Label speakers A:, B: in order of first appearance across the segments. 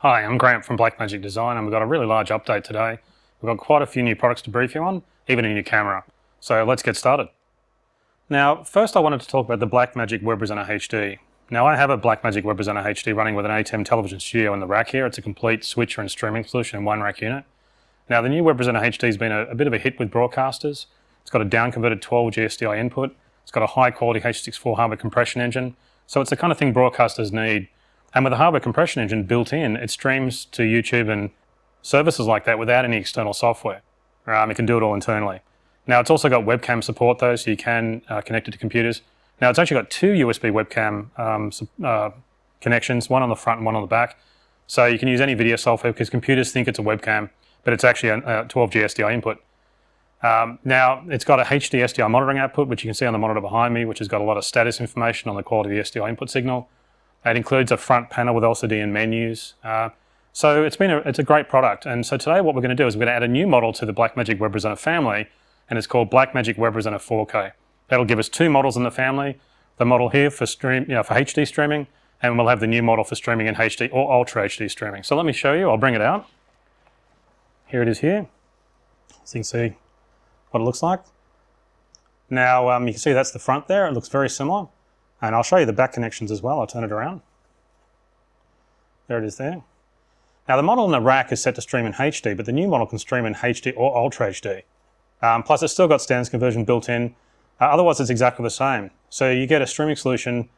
A: Hi, I'm Grant from Blackmagic Design, and we've got a really large update today. We've got quite a few new products to brief you on, even a new camera. So let's get started. Now, first I wanted to talk about the Blackmagic Web Presenter HD. Now I have a Blackmagic Web Presenter HD running with an ATEM television studio in the rack here. It's a complete switcher and streaming solution in one rack unit. Now the new Web Presenter HD has been a bit of a hit with broadcasters. It's got a down-converted 12G SDI input. It's got a high-quality H.264 hardware compression engine. So it's the kind of thing broadcasters need. And with the hardware compression engine built in, it streams to YouTube and services like that without any external software. It can do it all internally. Now it's also got webcam support though, so you can connect it to computers. Now it's actually got two USB webcam connections, one on the front and one on the back. So you can use any video software because computers think it's a webcam, but it's actually a 12G SDI input. Now it's got a HD SDI monitoring output, which you can see on the monitor behind me, which has got a lot of status information on the quality of the SDI input signal. It includes a front panel with LCD and menus. So it's a great product. And so today what we're going to do is we're going to add a new model to the Blackmagic Web Presenter family, and it's called Blackmagic Web Presenter 4K. That'll give us two models in the family. The model here for for HD streaming, and we'll have the new model for streaming in HD or Ultra HD streaming. So let me show you. I'll bring it out. Here it is here. So you can see what it looks like. Now you can see that's the front there. It looks very similar. And I'll show you the back connections as well. I'll turn it around. There it is there. Now the model in the rack is set to stream in HD, but the new model can stream in HD or Ultra HD. Plus it's still got standards conversion built in. Otherwise it's exactly the same. So you get a streaming solution.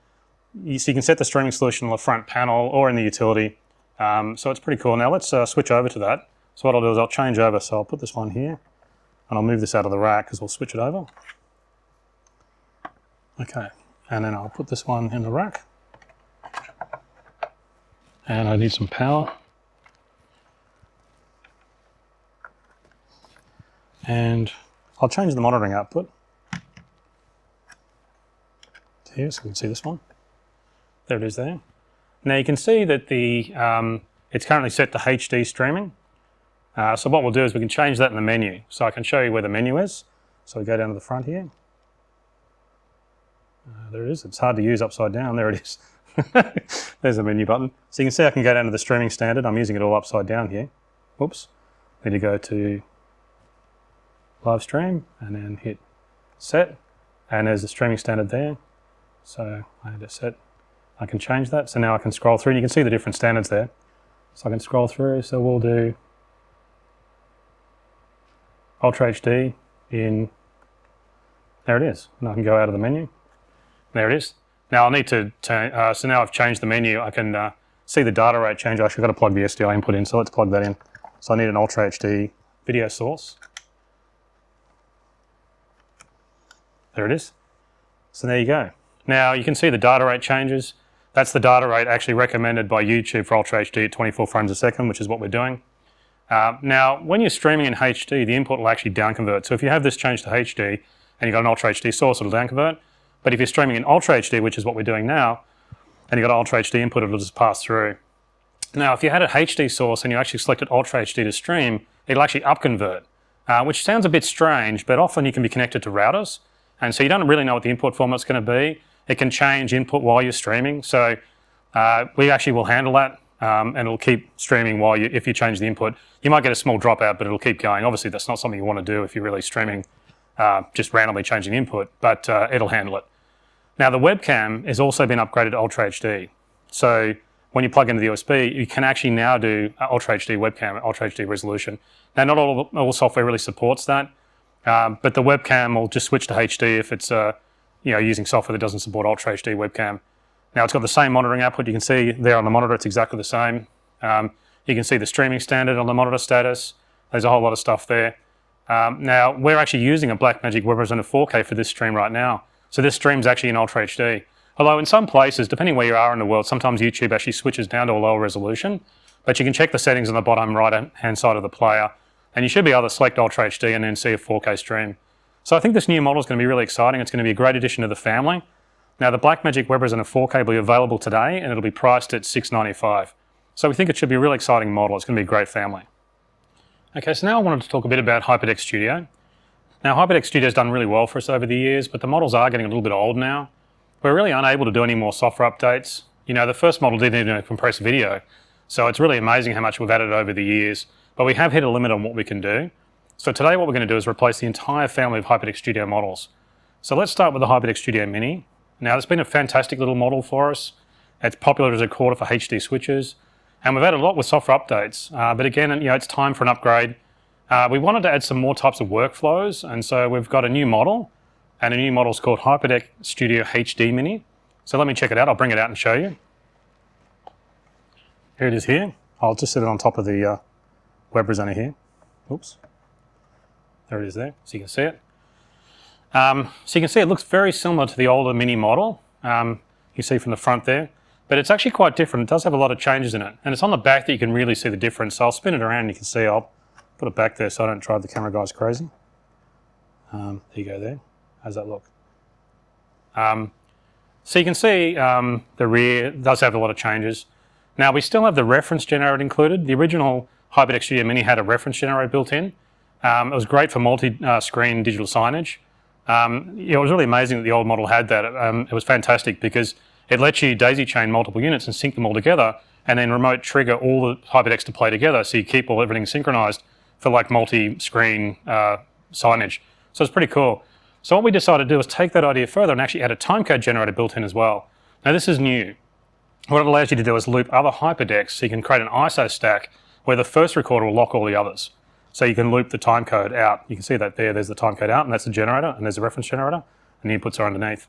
A: So you can set the streaming solution on the front panel or in the utility. So it's pretty cool. Now let's switch over to that. So what I'll do is I'll change over. So I'll put this one here and I'll move this out of the rack because we'll switch it over. Okay. And then I'll put this one in the rack. And I need some power. And I'll change the monitoring output to here so we can see this one. There it is there. Now you can see that it's currently set to HD streaming. So what we'll do is we can change that in the menu. So I can show you where the menu is. So we go down to the front here. There it is. It's hard to use upside down. There it is. There's the menu button. So you can see I can go down to the streaming standard. I'm using it all upside down here. Whoops. Need to go to live stream and then hit set. And there's the streaming standard there. So I need to set. I can change that. So now I can scroll through and you can see the different standards there. So I can scroll through. So we'll do Ultra HD in, there it is. And I can go out of the menu. There it is. Now I'll need to turn, so now I've changed the menu, I can see the data rate change. I actually got to plug the SDI input in, so let's plug that in. So I need an Ultra HD video source. There it is. So there you go. Now you can see the data rate changes. That's the data rate actually recommended by YouTube for Ultra HD at 24 frames a second, which is what we're doing. Now when you're streaming in HD, the input will actually down convert. So if you have this changed to HD and you've got an Ultra HD source, it'll down convert. But if you're streaming in Ultra HD, which is what we're doing now, and you've got Ultra HD input, it'll just pass through. Now, if you had a HD source and you actually selected Ultra HD to stream, it'll actually upconvert, which sounds a bit strange, but often you can be connected to routers. And so you don't really know what the input format's going to be. It can change input while you're streaming. So we actually will handle that, and it'll keep streaming if you change the input. You might get a small dropout, but it'll keep going. Obviously, that's not something you want to do if you're really streaming, just randomly changing the input, but it'll handle it. Now the webcam has also been upgraded to Ultra HD. So when you plug into the USB, you can actually now do Ultra HD webcam, Ultra HD resolution. Now not all software really supports that, but the webcam will just switch to HD if it's using software that doesn't support Ultra HD webcam. Now it's got the same monitoring output. You can see there on the monitor, it's exactly the same. You can see the streaming standard on the monitor status. There's a whole lot of stuff there. Now we're actually using a Blackmagic Web Presenter 4K for this stream right now. So this stream's actually in Ultra HD. Although in some places, depending where you are in the world, sometimes YouTube actually switches down to a lower resolution. But you can check the settings on the bottom right-hand side of the player, and you should be able to select Ultra HD and then see a 4K stream. So I think this new model is going to be really exciting. It's going to be a great addition to the family. Now the Blackmagic Web Presenter 4K will be available today, and it'll be priced at $695. So we think it should be a really exciting model. It's going to be a great family. Okay, so now I wanted to talk a bit about HyperDeck Studio. Now HyperDeck Studio has done really well for us over the years, but the models are getting a little bit old now. We're really unable to do any more software updates. The first model didn't even compress video. So it's really amazing how much we've added over the years, but we have hit a limit on what we can do. So today what we're going to do is replace the entire family of HyperDeck Studio models. So let's start with the HyperDeck Studio Mini. Now it's been a fantastic little model for us. It's popular as a recorder for HD switches, and we've added a lot with software updates. But again, it's time for an upgrade. We wanted to add some more types of workflows, and so we've got a new model, and a new model is called HyperDeck Studio HD Mini. So let me check it out. I'll bring it out and show you. Here it is here. I'll just set it on top of the web presenter here. Oops. There it is there, so you can see it. So you can see it looks very similar to the older Mini model. You see from the front there, but it's actually quite different. It does have a lot of changes in it, and it's on the back that you can really see the difference. So I'll spin it around and you can see. I'll put it back there so I don't drive the camera guys crazy. There you go there. How's that look? So you can see the rear does have a lot of changes. Now we still have the reference generator included. The original HyperDeck Studio Mini had a reference generator built in. It was great for multi-screen digital signage. It was really amazing that the old model had that. It was fantastic because it lets you daisy chain multiple units and sync them all together, and then remote trigger all the HyperDecks to play together, so you keep everything synchronized for like multi-screen signage. So it's pretty cool. So what we decided to do is take that idea further and actually add a timecode generator built in as well. Now this is new. What it allows you to do is loop other HyperDecks, so you can create an ISO stack where the first recorder will lock all the others. So you can loop the timecode out. You can see that there, there's the timecode out, and that's the generator, and there's a reference generator, and the inputs are underneath.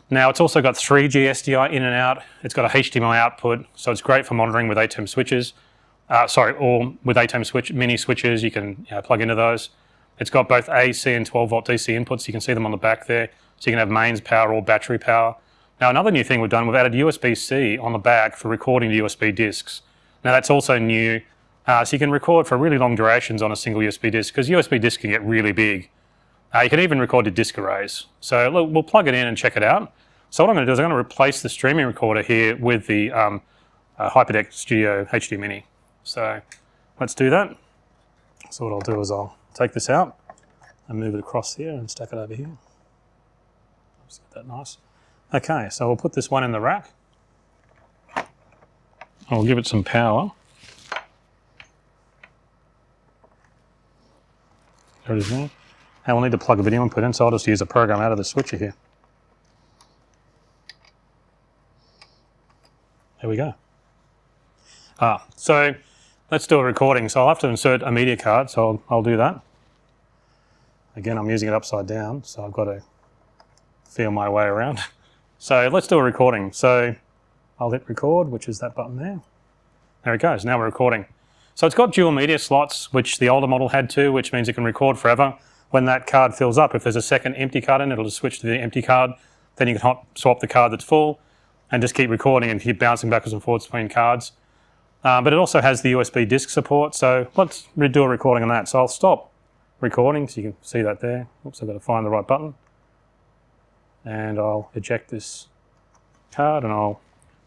A: Now it's also got 3G SDI in and out. It's got a HDMI output, so it's great for monitoring with ATEM switches. Or with ATEM mini switches, you can plug into those. It's got both AC and 12 volt DC inputs. You can see them on the back there. So you can have mains power or battery power. Now another new thing we've done, we've added USB-C on the back for recording to USB disks. Now that's also new. So you can record for really long durations on a single USB disk, because USB disks can get really big. You can even record to disk arrays. So look, we'll plug it in and check it out. So what I'm going to do is I'm going to replace the streaming recorder here with the HyperDeck Studio HD Mini. So let's do that. So what I'll do is I'll take this out and move it across here and stack it over here. Just get that nice. Okay, so we'll put this one in the rack. I'll give it some power. There it is there. And we'll need to plug a video input in, so I'll just use a program out of the switcher here. There we go. So let's do a recording. So I'll have to insert a media card, so I'll do that. Again, I'm using it upside down, so I've got to feel my way around. So let's do a recording. So I'll hit record, which is that button there. There it goes, now we're recording. So it's got dual media slots, which the older model had too, which means it can record forever. When that card fills up, if there's a second empty card in, it'll just switch to the empty card. Then you can hot swap the card that's full and just keep recording and keep bouncing backwards and forwards between cards. But it also has the USB disk support, so let's do a recording on that. So I'll stop recording, so you can see that there. Oops, I've got to find the right button. And I'll eject this card and I'll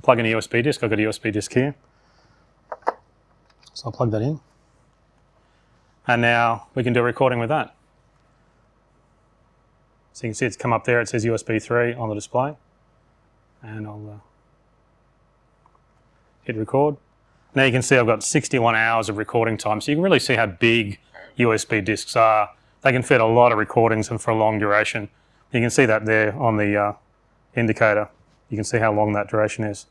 A: plug in a USB disk. I've got a USB disk here. So I'll plug that in. And now we can do a recording with that. So you can see it's come up there, it says USB 3 on the display. And I'll hit record. Now you can see I've got 61 hours of recording time, so you can really see how big USB disks are. They can fit a lot of recordings and for a long duration. You can see that there on the indicator. You can see how long that duration is.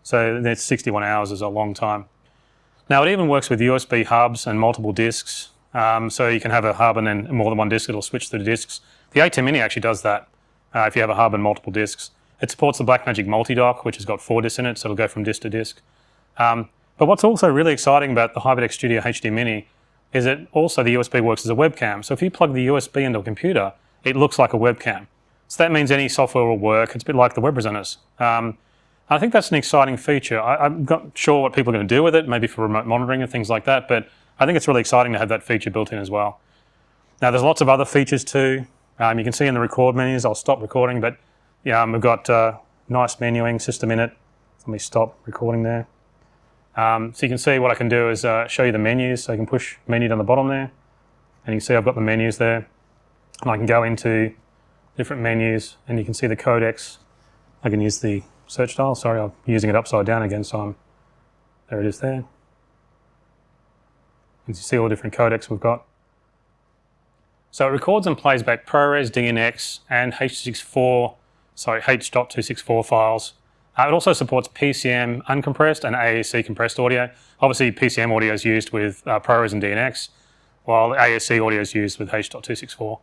A: So that's 61 hours is a long time. Now it even works with USB hubs and multiple disks. So you can have a hub and then more than one disk, it'll switch to the disks. The ATEM Mini actually does that if you have a hub and multiple disks. It supports the Blackmagic Multi-Dock, which has got 4 disks in it, so it'll go from disk to disk. But what's also really exciting about the HyperDeck Studio HD Mini is that also the USB works as a webcam. So if you plug the USB into a computer, it looks like a webcam. So that means any software will work. It's a bit like the web presenters. I think that's an exciting feature. I'm not sure what people are going to do with it, maybe for remote monitoring and things like that, but I think it's really exciting to have that feature built in as well. Now there's lots of other features too. You can see in the record menus, I'll stop recording, but we've got nice menuing system in it. Let me stop recording there. So you can see what I can do is show you the menus. So I can push menu down the bottom there, and you can see I've got the menus there. And I can go into different menus, and you can see the codecs. I can use the search dial. Sorry, I'm using it upside down again, so I'm There it is there. You can see all the different codecs we've got. So it records and plays back ProRes, DNX, and H.264 files. It also supports PCM uncompressed and AAC compressed audio. Obviously, PCM audio is used with ProRes and DNX, while AAC audio is used with H.264.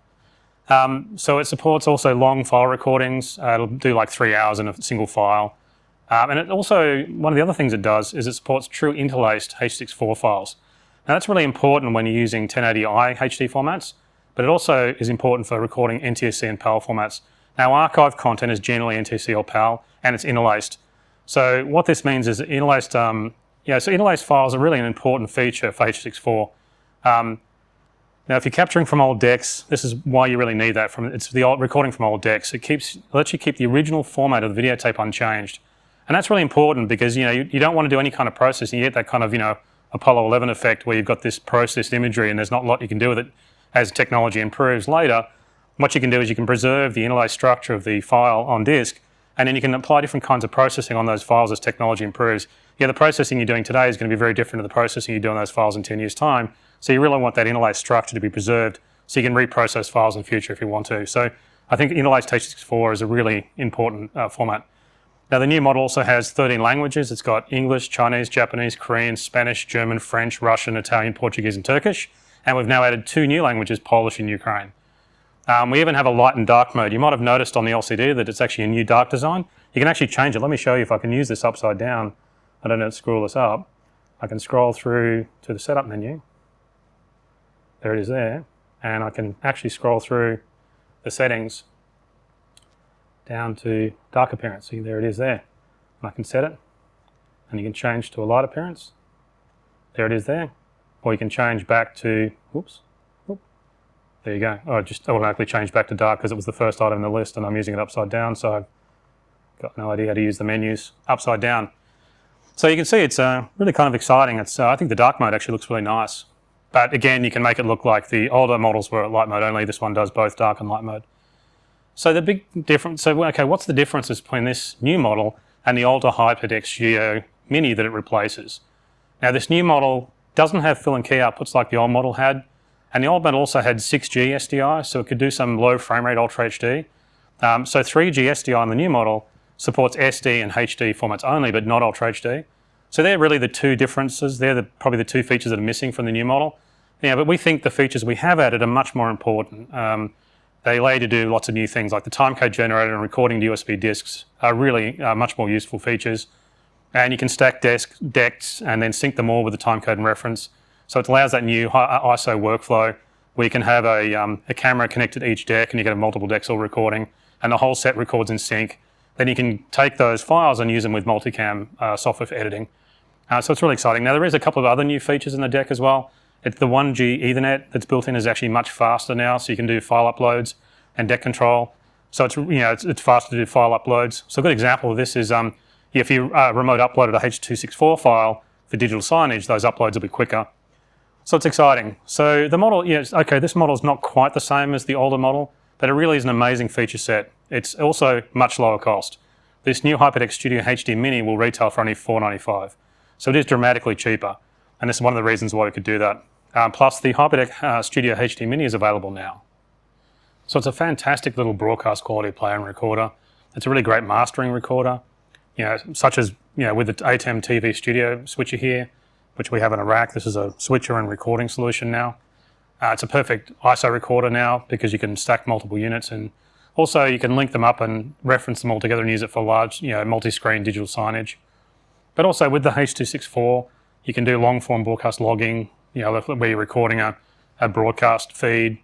A: So it supports also long file recordings. It'll do like 3 hours in a single file. And it also, one of the other things it does is it supports true interlaced H.264 files. Now that's really important when you're using 1080i HD formats, but it also is important for recording NTSC and PAL formats. Now archive content is generally NTSC or PAL, and it's interlaced. So what this means is that interlaced, interlaced files are really an important feature for H.264. Now, if you're capturing from old decks, this is why you really need that. It's the old recording from old decks. It lets you keep the original format of the videotape unchanged, and that's really important because you don't want to do any kind of processing. You get that kind of Apollo 11 effect where you've got this processed imagery and there's not a lot you can do with it as technology improves later. What you can do is you can preserve the interlaced structure of the file on disk, and then you can apply different kinds of processing on those files as technology improves. Yeah, the processing you're doing today is going to be very different to the processing you do on those files in 10 years' time. So you really want that interlaced structure to be preserved so you can reprocess files in the future if you want to. So I think interlaced H.264 is a really important format. Now the new model also has 13 languages. It's got English, Chinese, Japanese, Korean, Spanish, German, French, Russian, Italian, Portuguese, and Turkish. And we've now added 2 new languages, Polish and Ukraine. We even have a light and dark mode. You might have noticed on the LCD that it's actually a new dark design. You can actually change it. Let me show you if I can use this upside down. I don't know how to scroll this up. I can scroll through to the setup menu. There it is there. And I can actually scroll through the settings down to dark appearance. See, there it is there. And I can set it. And you can change to a light appearance. There it is there. Or you can change back to, there you go. Oh, it just automatically changed back to dark because it was the first item in the list and I'm using it upside down, so I've got no idea how to use the menus upside down. So you can see it's really kind of exciting. I think the dark mode actually looks really nice. But again, you can make it look like the older models were at light mode only. This one does both dark and light mode. So the big difference, what's the differences between this new model and the older HyperDeck Studio Mini that it replaces? Now this new model doesn't have fill and key outputs like the old model had. And the old model also had 6G SDI, so it could do some low frame rate Ultra HD. So 3G SDI in the new model supports SD and HD formats only, but not Ultra HD. So they're really the two differences. They're probably the two features that are missing from the new model. Yeah, but we think the features we have added are much more important. They allow you to do lots of new things, like the timecode generator and recording to USB disks are really much more useful features. And you can stack decks and then sync them all with the timecode and reference. So it allows that new ISO workflow where you can have a camera connected to each deck and you can have multiple decks all recording and the whole set records in sync. Then you can take those files and use them with multicam software for editing. So it's really exciting. Now there is a couple of other new features in the deck as well. It's the 1G Ethernet that's built in is actually much faster now, so you can do file uploads and deck control. So it's faster to do file uploads. So a good example of this is if you remote uploaded a H.264 file for digital signage, those uploads will be quicker. So it's exciting. So the model, this model is not quite the same as the older model, but it really is an amazing feature set. It's also much lower cost. This new HyperDeck Studio HD Mini will retail for only $495. So it is dramatically cheaper. And this is one of the reasons why we could do that. Plus the HyperDeck Studio HD Mini is available now. So it's a fantastic little broadcast quality player and recorder. It's a really great mastering recorder, such as with the ATEM TV Studio switcher here, which we have in a rack. This is a switcher and recording solution now. It's a perfect ISO recorder now because you can stack multiple units, and also you can link them up and reference them all together and use it for large, multi-screen digital signage. But also with the H.264, you can do long-form broadcast logging, where you're recording a broadcast feed.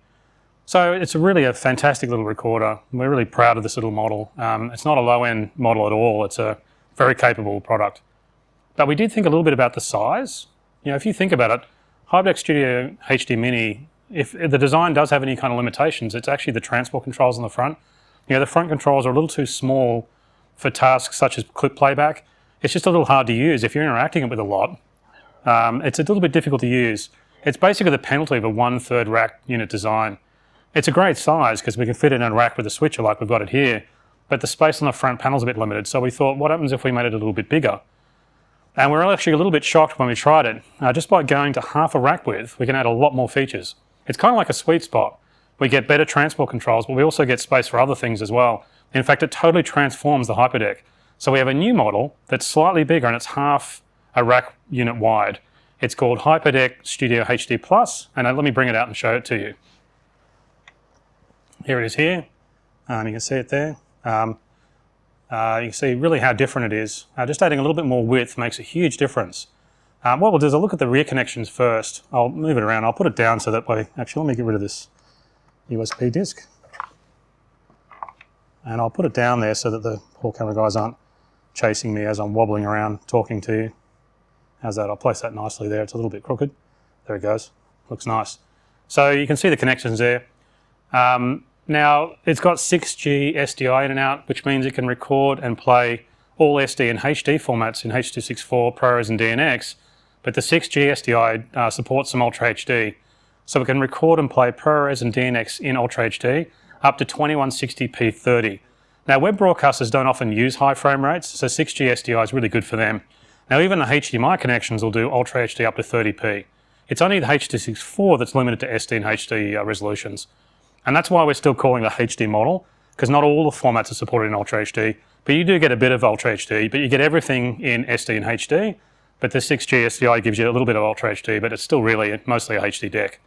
A: So it's really a fantastic little recorder. We're really proud of this little model. It's not a low-end model at all. It's a very capable product. But we did think a little bit about the size. If you think about it, HyperDeck Studio HD Mini, if the design does have any kind of limitations, it's actually the transport controls on the front. The front controls are a little too small for tasks such as clip playback. It's just a little hard to use. If you're interacting with a lot, it's a little bit difficult to use. It's basically the penalty of a 1/3 rack unit design. It's a great size because we can fit it in a rack with a switcher like we've got it here, but the space on the front panel is a bit limited. So we thought, what happens if we made it a little bit bigger? And we're actually a little bit shocked when we tried it. Just by going to half a rack width, we can add a lot more features. It's kind of like a sweet spot. We get better transport controls, but we also get space for other things as well. In fact, it totally transforms the Hyperdeck. So we have a new model that's slightly bigger and it's half a rack unit wide. It's called Hyperdeck Studio HD Plus, and let me bring it out and show it to you. Here it is here. You can see it there. You can see really how different it is. Just adding a little bit more width makes a huge difference. What we'll do is I'll look at the rear connections first. I'll move it around. I'll put it down so that way. Actually, let me get rid of this USB disk. And I'll put it down there so that the poor camera guys aren't chasing me as I'm wobbling around talking to you. How's that? I'll place that nicely there. It's a little bit crooked. There it goes. Looks nice. So you can see the connections there. Now, it's got 6G SDI in and out, which means it can record and play all SD and HD formats in H.264, ProRes and DNX, but the 6G SDI supports some Ultra HD. So we can record and play ProRes and DNX in Ultra HD up to 2160p 30. Now, web broadcasters don't often use high frame rates, so 6G SDI is really good for them. Now, even the HDMI connections will do Ultra HD up to 30p. It's only the H.264 that's limited to SD and HD resolutions. And that's why we're still calling the HD model, because not all the formats are supported in Ultra HD, but you do get a bit of Ultra HD, but you get everything in SD and HD, but the 6G SDI gives you a little bit of Ultra HD, but it's still really mostly a HD deck.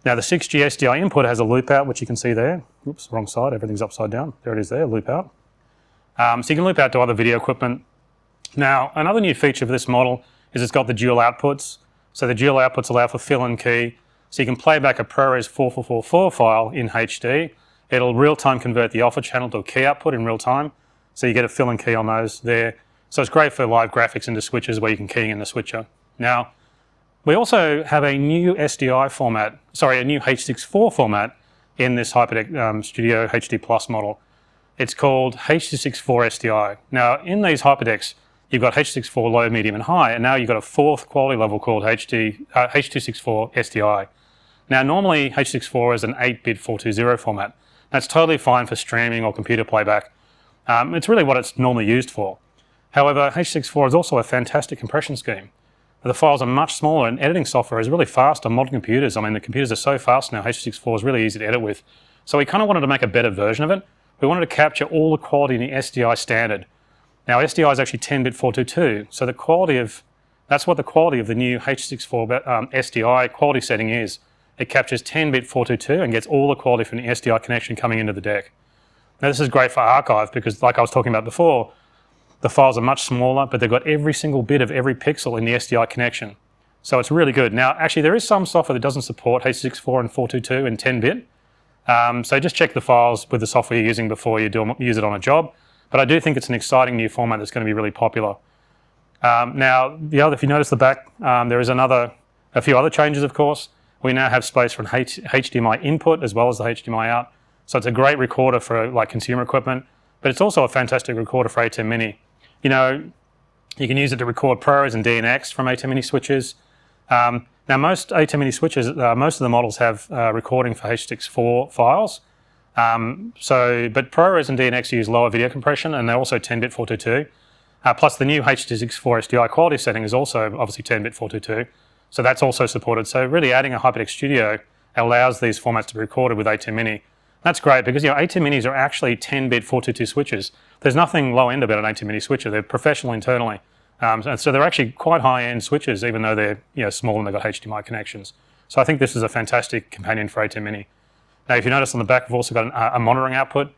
A: Now the 6G SDI input has a loop out, which you can see there. Oops, wrong side, everything's upside down. There it is there, loop out. So you can loop out to other video equipment. Now, another new feature of this model is it's got the dual outputs. So the dual outputs allow for fill and key. So you can play back a ProRes 4444 file in HD. It'll real-time convert the alpha channel to a key output in real time. So you get a fill and key on those there. So it's great for live graphics into switches where you can key in the switcher. Now, we also have a new SDI format, sorry, a new H.264 format in this Hyperdeck Studio HD Plus model. It's called H.264 SDI. Now, in these Hyperdecks, you've got H.264 low, medium, and high, and now you've got a fourth quality level called H.264 SDI. Now, normally H.264 is an 8-bit 420 format. That's totally fine for streaming or computer playback. It's really what it's normally used for. However, H.264 is also a fantastic compression scheme. The files are much smaller and editing software is really fast on modern computers. I mean, the computers are so fast now, H.264 is really easy to edit with. So we kind of wanted to make a better version of it. We wanted to capture all the quality in the SDI standard. Now, SDI is actually 10-bit 422, so that's what the quality of the new H.264 SDI quality setting is. It captures 10-bit 422 and gets all the quality from the SDI connection coming into the deck. Now, this is great for archive because, like I was talking about before, the files are much smaller, but they've got every single bit of every pixel in the SDI connection. So it's really good. Now, actually, there is some software that doesn't support H.264 and 422 in 10-bit. So just check the files with the software you're using before you use it on a job. But I do think it's an exciting new format that's going to be really popular. Now, if you notice the back, there is a few other changes, of course. We now have space for an HDMI input as well as the HDMI out. So it's a great recorder for like consumer equipment, but it's also a fantastic recorder for ATEM Mini. You know, you can use it to record ProRes and DNX from ATEM Mini switches. Now most ATEM Mini switches, most of the models have recording for H.264 files. But ProRes and DNX use lower video compression and they're also 10-bit 422. Plus the new H.264 SDI quality setting is also obviously 10-bit 422. So that's also supported. So really adding a Hyperdeck Studio allows these formats to be recorded with ATEM Mini. That's great because ATEM Minis are actually 10-bit 422 switches. There's nothing low-end about an ATEM Mini switcher. They're professional internally. And so they're actually quite high-end switches even though they're small and they've got HDMI connections. So I think this is a fantastic companion for ATEM Mini. Now if you notice on the back we've also got a monitoring output.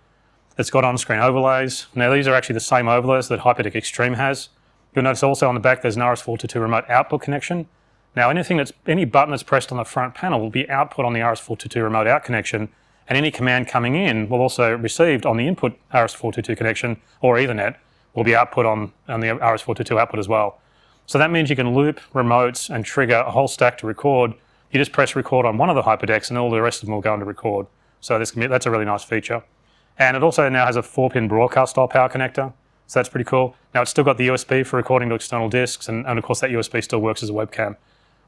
A: It's got on-screen overlays. Now these are actually the same overlays that Hyperdeck Extreme has. You'll notice also on the back there's an RS422 remote output connection. Now any button that's pressed on the front panel will be output on the RS422 remote out connection, and any command coming in will also received on the input RS422 connection or Ethernet will be output on the RS422 output as well. So that means you can loop remotes and trigger a whole stack to record. You just press record on one of the Hyperdecks and all the rest of them will go into record. So that's a really nice feature. And it also now has a 4-pin broadcast style power connector. So that's pretty cool. Now it's still got the USB for recording to external disks and of course that USB still works as a webcam.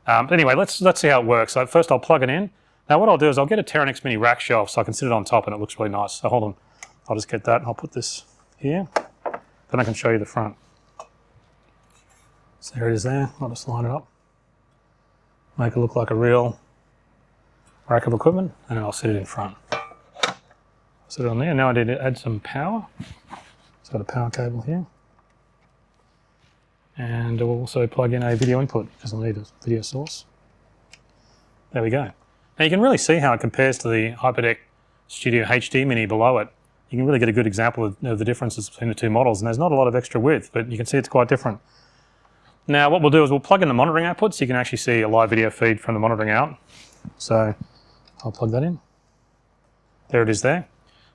A: But anyway, let's see how it works. So first I'll plug it in. Now what I'll do is I'll get a Teranex Mini rack shelf so I can sit it on top and it looks really nice. So hold on, I'll just get that and I'll put this here. Then I can show you the front. So there it is there. I'll just line it up. Make it look like a real rack of equipment, and then I'll set it in front. Set it on there. Now I need to add some power. So I've got a power cable here. And we'll also plug in a video input because I'll need a video source. There we go. Now you can really see how it compares to the Hyperdeck Studio HD Mini below it. You can really get a good example of the differences between the two models, and there's not a lot of extra width, but you can see it's quite different. Now what we'll do is we'll plug in the monitoring output so you can actually see a live video feed from the monitoring out. So I'll plug that in. There it is there.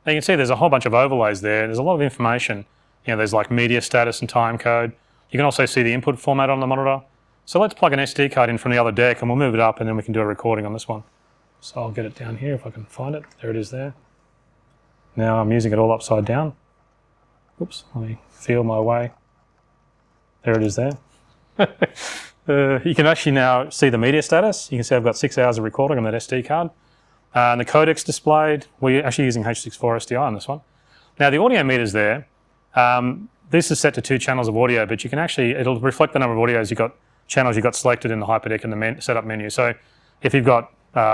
A: Now you can see there's a whole bunch of overlays there. There's a lot of information. You know, there's like media status and time code. You can also see the input format on the monitor. So let's plug an SD card in from the other deck and we'll move it up and then we can do a recording on this one. So I'll get it down here if I can find it. There it is there. Now I'm using it all upside down. Oops, let me feel my way. There it is there. You can actually now see the media status. You can see I've got 6 hours of recording on that SD card. And the codecs displayed, we're actually using H.264 SDI on this one. Now the audio meter's there. This is set to 2 channels of audio, but you can actually, it'll reflect the number of audios channels you've got selected in the Hyperdeck in the setup menu. So if you've got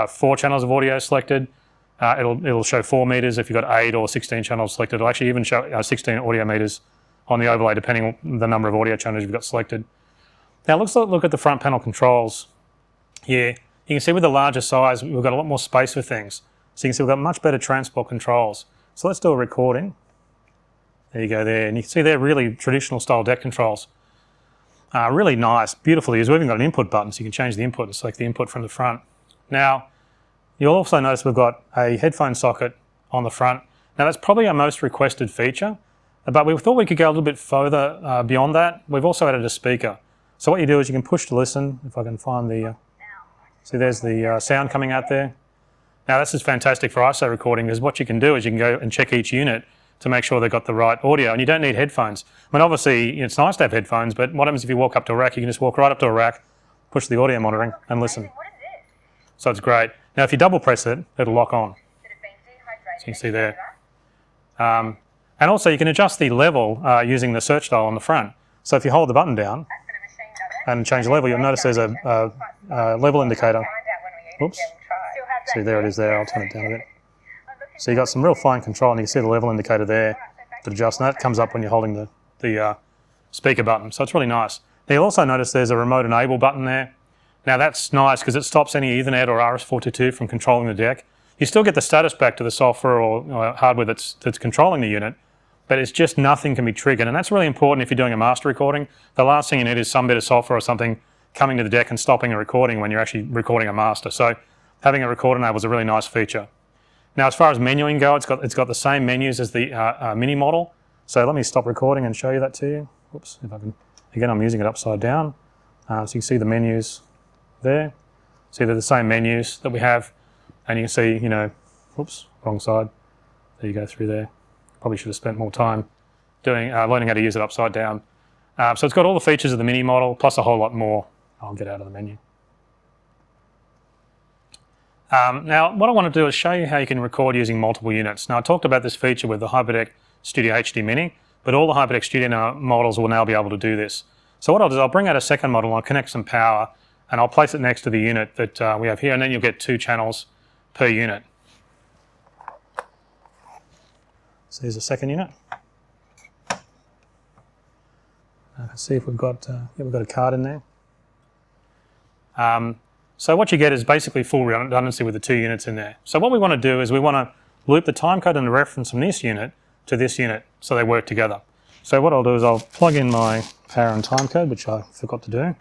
A: 4 channels of audio selected, it'll show 4 meters. If you've got 8 or 16 channels selected, it'll actually even show 16 audio meters on the overlay, depending on the number of audio channels you've got selected. Now let's look at the front panel controls here. You can see with the larger size, we've got a lot more space for things. So you can see we've got much better transport controls. So let's do a recording. There you go there. And you can see they're really traditional style deck controls. Really nice, beautiful. We've even got an input button, so you can change the input and select the input from the front. Now, you'll also notice we've got a headphone socket on the front. Now that's probably our most requested feature, but we thought we could go a little bit further beyond that. We've also added a speaker. So what you do is you can push to listen, if I can find the, see there's the sound coming out there. Now this is fantastic for ISO recording because what you can do is you can go and check each unit to make sure they've got the right audio, and you don't need headphones. I mean, obviously it's nice to have headphones, but what happens if you walk up to a rack? You can just walk right up to a rack, push the audio monitoring and listen. So it's great. Now if you double press it, it'll lock on. So you can see there. And also you can adjust the level using the search dial on the front. So if you hold the button down and change the level, you'll notice there's a level indicator. Oops. See, there it is there. I'll turn it down a bit. So you've got some real fine control, and you can see the level indicator there that adjusts, and that comes up when you're holding the speaker button. So it's really nice. Now you'll also notice there's a remote enable button there. Now that's nice because it stops any Ethernet or RS-422 from controlling the deck. You still get the status back to the software or hardware that's controlling the unit, but it's just nothing can be triggered. And that's really important if you're doing a master recording. The last thing you need is some bit of software or something coming to the deck and stopping a recording when you're actually recording a master. So having a record enable is a really nice feature. Now as far as menuing go, it's got the same menus as the mini model. So let me stop recording and show you that to you. Oops, if I can, again I'm using it upside down. So you can see the menus there. See they're the same menus that we have, and you can see, you know, oops, wrong side. There you go through there. Probably should have spent more time doing learning how to use it upside down. So it's got all the features of the mini model plus a whole lot more. I'll get out of the menu. Now what I want to do is show you how you can record using multiple units. Now I talked about this feature with the Hyperdeck Studio HD Mini, but all the Hyperdeck Studio models will now be able to do this. So what I'll do is I'll bring out a second model, I'll connect some power, and I'll place it next to the unit that we have here, and then you'll get 2 channels per unit. So here's a second unit. Let's see if we've got a card in there. So what you get is basically full redundancy with the 2 units in there. So what we want to do is we want to loop the timecode and the reference from this unit to this unit so they work together. So what I'll do is I'll plug in my power and timecode, which I forgot to do.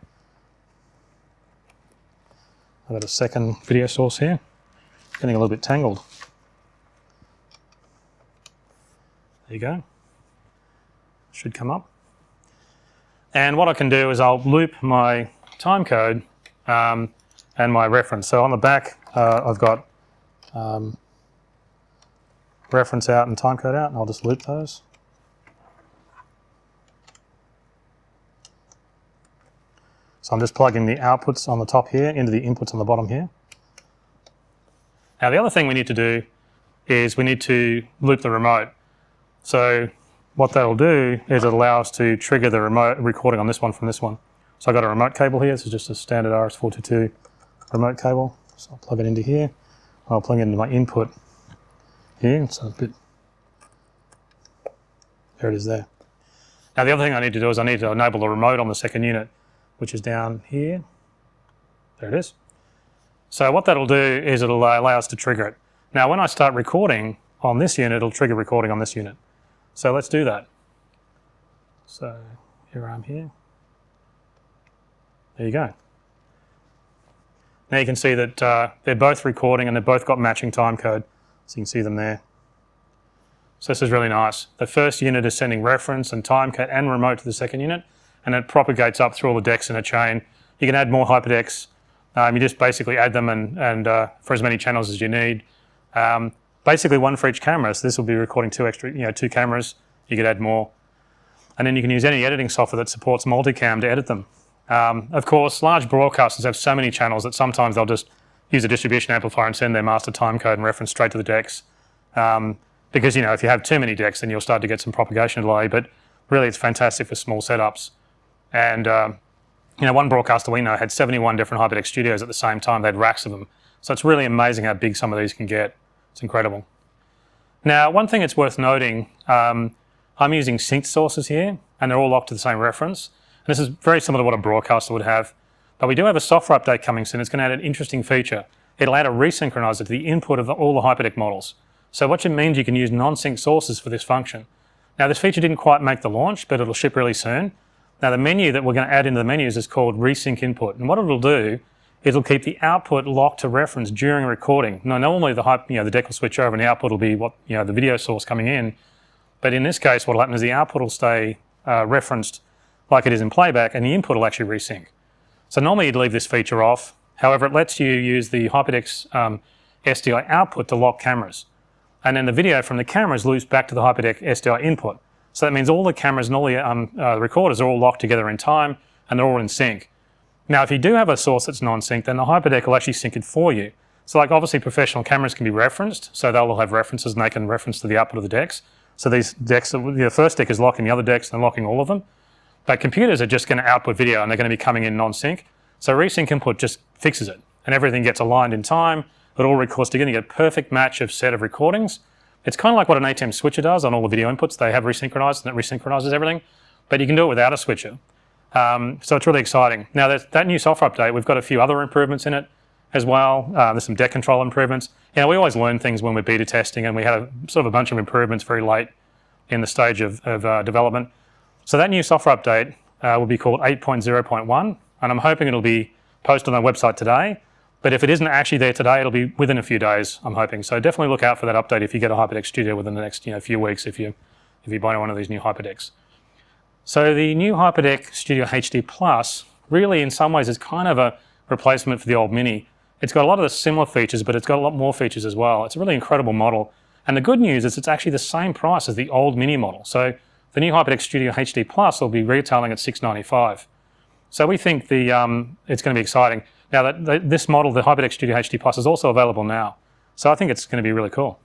A: I've got a second video source here. Getting a little bit tangled. There you go. Should come up. And what I can do is I'll loop my timecode and my reference. So on the back, I've got reference out and timecode out, and I'll just loop those. So I'm just plugging the outputs on the top here into the inputs on the bottom here. Now the other thing we need to do is we need to loop the remote. So what that'll do is it allows us to trigger the remote recording on this one from this one. So I've got a remote cable here. This is just a standard RS422 remote cable. So I'll plug it into here. I'll plug it into my input here. So a bit, there it is there. Now the other thing I need to do is I need to enable the remote on the second unit, which is down here. There it is. So what that'll do is it'll allow us to trigger it. Now when I start recording on this unit, it'll trigger recording on this unit. So let's do that. So here I am here. There you go. Now you can see that they're both recording and they've both got matching time code. So you can see them there. So this is really nice. The first unit is sending reference and time code and remote to the second unit, and it propagates up through all the decks in a chain. You can add more hyperdecks. You just basically add them and for as many channels as you need. Basically one for each camera. So this will be recording two cameras. You could add more. And then you can use any editing software that supports multicam to edit them. Of course, large broadcasters have so many channels that sometimes they'll just use a distribution amplifier and send their master timecode and reference straight to the decks. Because, if you have too many decks, then you'll start to get some propagation delay. But really, it's fantastic for small setups. And, one broadcaster we know had 71 different HyperDeck studios at the same time. They had racks of them. So it's really amazing how big some of these can get. It's incredible. Now, one thing that's worth noting, I'm using synced sources here, and they're all locked to the same reference. And this is very similar to what a broadcaster would have. But we do have a software update coming soon. It's going to add an interesting feature. It'll add a resynchronizer to the input of all the HyperDeck models. So what it means, you can use non-sync sources for this function. Now, this feature didn't quite make the launch, but it'll ship really soon. Now, the menu that we're going to add into the menus is called Resync Input. And what it'll do, it'll keep the output locked to reference during recording. Now, normally the deck will switch over and the output will be the video source coming in. But in this case, what will happen is the output will stay referenced like it is in playback, and the input will actually resync. So normally you'd leave this feature off. However, it lets you use the HyperDeck's SDI output to lock cameras. And then the video from the cameras loops back to the HyperDeck SDI input. So that means all the cameras and all the recorders are all locked together in time, and they're all in sync. Now, if you do have a source that's non-sync, then the HyperDeck will actually sync it for you. So like obviously professional cameras can be referenced, so they'll all have references and they can reference to the output of the decks. So these decks, the first deck is locking the other decks and locking all of them. But computers are just going to output video and they're going to be coming in non-sync. So Resync Input just fixes it and everything gets aligned in time. It all records together. You get a perfect match of set of recordings. It's kind of like what an ATEM switcher does on all the video inputs. They have resynchronized and it resynchronizes everything, but you can do it without a switcher. So it's really exciting. Now that new software update, we've got a few other improvements in it as well. There's some deck control improvements. We always learn things when we're beta testing, and we had a bunch of improvements very late in the stage of development. So that new software update will be called 8.0.1, and I'm hoping it'll be posted on our website today. But if it isn't actually there today, it'll be within a few days, I'm hoping. So definitely look out for that update if you get a HyperDeck Studio within the next few weeks if you buy one of these new HyperDecks. So the new HyperDeck Studio HD Plus really in some ways is kind of a replacement for the old Mini. It's got a lot of the similar features, but it's got a lot more features as well. It's a really incredible model. And the good news is it's actually the same price as the old Mini model. So the new HyperDeck Studio HD Plus will be retailing at $695. So we think it's going to be exciting. Now, this model, the HyperDeck Studio HD Plus, is also available now. So I think it's going to be really cool.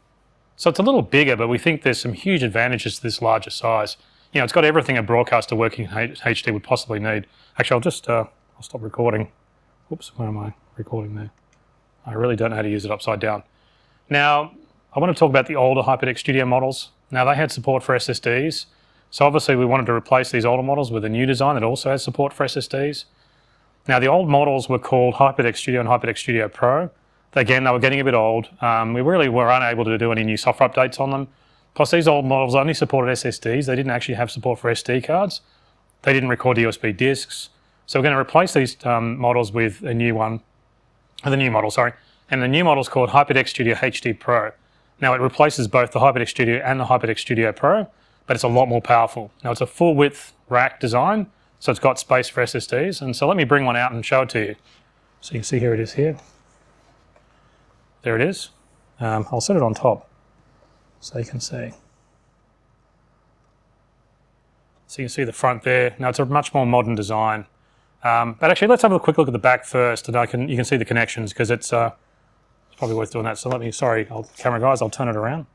A: So it's a little bigger, but we think there's some huge advantages to this larger size. It's got everything a broadcaster working in HD would possibly need. Actually, I'll stop recording. Oops, where am I recording there? I really don't know how to use it upside down. Now, I want to talk about the older HyperDeck Studio models. Now, they had support for SSDs. So obviously, we wanted to replace these older models with a new design that also has support for SSDs. Now, the old models were called HyperDeck Studio and HyperDeck Studio Pro. Again, they were getting a bit old. We really were unable to do any new software updates on them. Plus, these old models only supported SSDs. They didn't actually have support for SD cards. They didn't record USB disks. So we're going to replace these models with a new one, and the new model is called HyperDeck Studio HD Pro. Now, it replaces both the HyperDeck Studio and the HyperDeck Studio Pro, but it's a lot more powerful. Now, it's a full width rack design, so it's got space for SSDs. And so let me bring one out and show it to you. So you can see here it is here. There it is. I'll set it on top so you can see. So you can see the front there. Now, it's a much more modern design. But actually, let's have a quick look at the back first, and you can see the connections because it's probably worth doing that. So camera guys, I'll turn it around.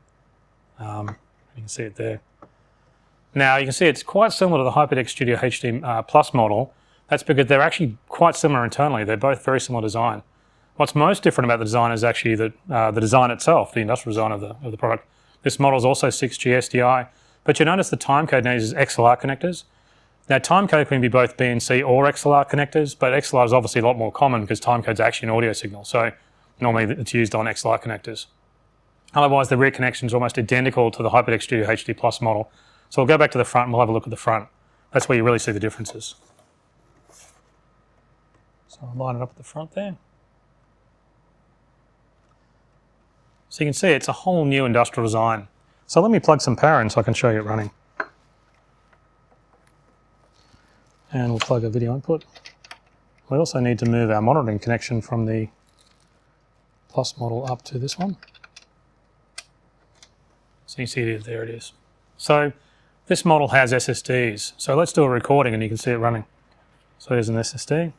A: You can see it there. Now, you can see it's quite similar to the HyperDeck Studio HD Plus model. That's because they're actually quite similar internally. They're both very similar design. What's most different about the design is actually the design itself, the industrial design of the product. This model is also 6G SDI, but you notice the timecode now uses XLR connectors. Now, timecode can be both BNC or XLR connectors, but XLR is obviously a lot more common because timecode is actually an audio signal, so normally it's used on XLR connectors. Otherwise, the rear connection is almost identical to the HyperDeck Studio HD Plus model. So we'll go back to the front and we'll have a look at the front. That's where you really see the differences. So I'll line it up at the front there. So you can see it's a whole new industrial design. So let me plug some power in so I can show you it running. And we'll plug a video input. We also need to move our monitoring connection from the Plus model up to this one. So you see it, there it is. So this model has SSDs. So let's do a recording and you can see it running. So here's an SSD.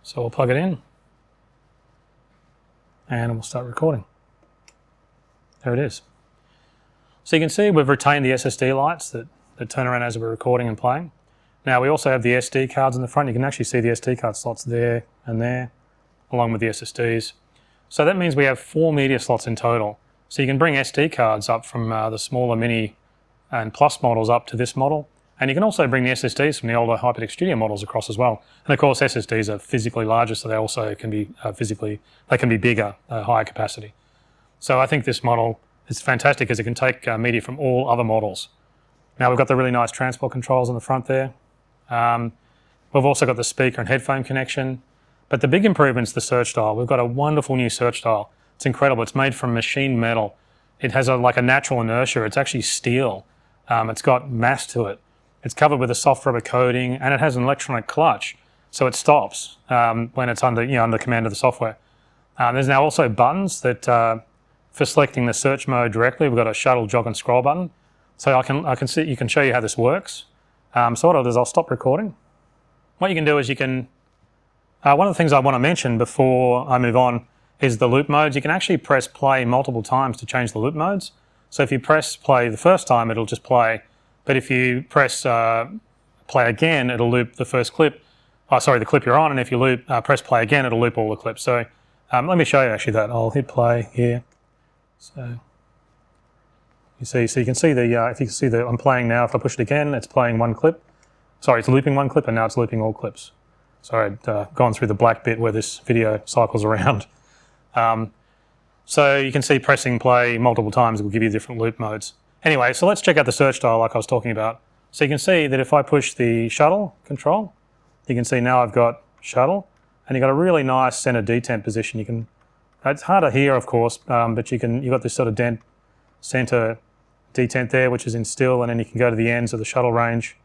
A: So we'll plug it in and we'll start recording. There it is. So you can see we've retained the SSD lights that turn around as we're recording and playing. Now we also have the SD cards in the front. You can actually see the SD card slots there and there, along with the SSDs. So that means we have 4 media slots in total. So you can bring SD cards up from the smaller Mini and Plus models up to this model. And you can also bring the SSDs from the older HyperDeck Studio models across as well. And of course, SSDs are physically larger, so they also can be they can be bigger, higher capacity. So I think this model is fantastic because it can take media from all other models. Now we've got the really nice transport controls on the front there. We've also got the speaker and headphone connection. But the big improvement is the search dial. We've got a wonderful new search dial. It's incredible. It's made from machined metal. It has like a natural inertia. It's actually steel. It's got mass to it. It's covered with a soft rubber coating, and it has an electronic clutch, so it stops when it's under command of the software. There's now also buttons that for selecting the search mode directly. We've got a shuttle, jog, and scroll button. So I can show you how this works. So what I'll do is I'll stop recording. What you can do is you can. One of the things I want to mention before I move on is the loop modes. You can actually press play multiple times to change the loop modes. So if you press play the first time, it'll just play. But if you press play again, it'll loop the first clip. The clip you're on. And if you press play again, it'll loop all the clips. So let me show you actually that. I'll hit play here. So you can see if you can see I'm playing now. If I push it again, it's playing one clip. Sorry, it's looping one clip, and now it's looping all clips. Sorry, I'd gone through the black bit where this video cycles around. So you can see pressing play multiple times will give you different loop modes. Anyway, so let's check out the search dial like I was talking about. So you can see that if I push the shuttle control, you can see now I've got shuttle, and you've got a really nice center detent position. It's harder here, of course, but you've got this sort of center detent there, which is in still, and then you can go to the ends of the shuttle range,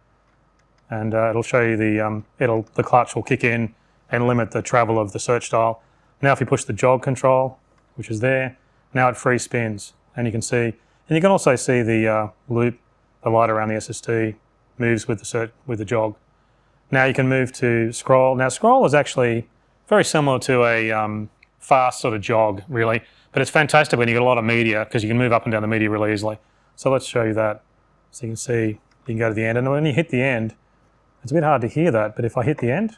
A: and it'll show you the clutch will kick in and limit the travel of the search dial. Now if you push the jog control, which is there, now it free spins, and you can see. And you can also see the loop, the light around the SSD moves with the jog. Now you can move to scroll. Now scroll is actually very similar to a fast sort of jog, really, but it's fantastic when you get a lot of media because you can move up and down the media really easily. So let's show you that. So you can see you can go to the end, and when you hit the end, it's a bit hard to hear that, but if I hit the end,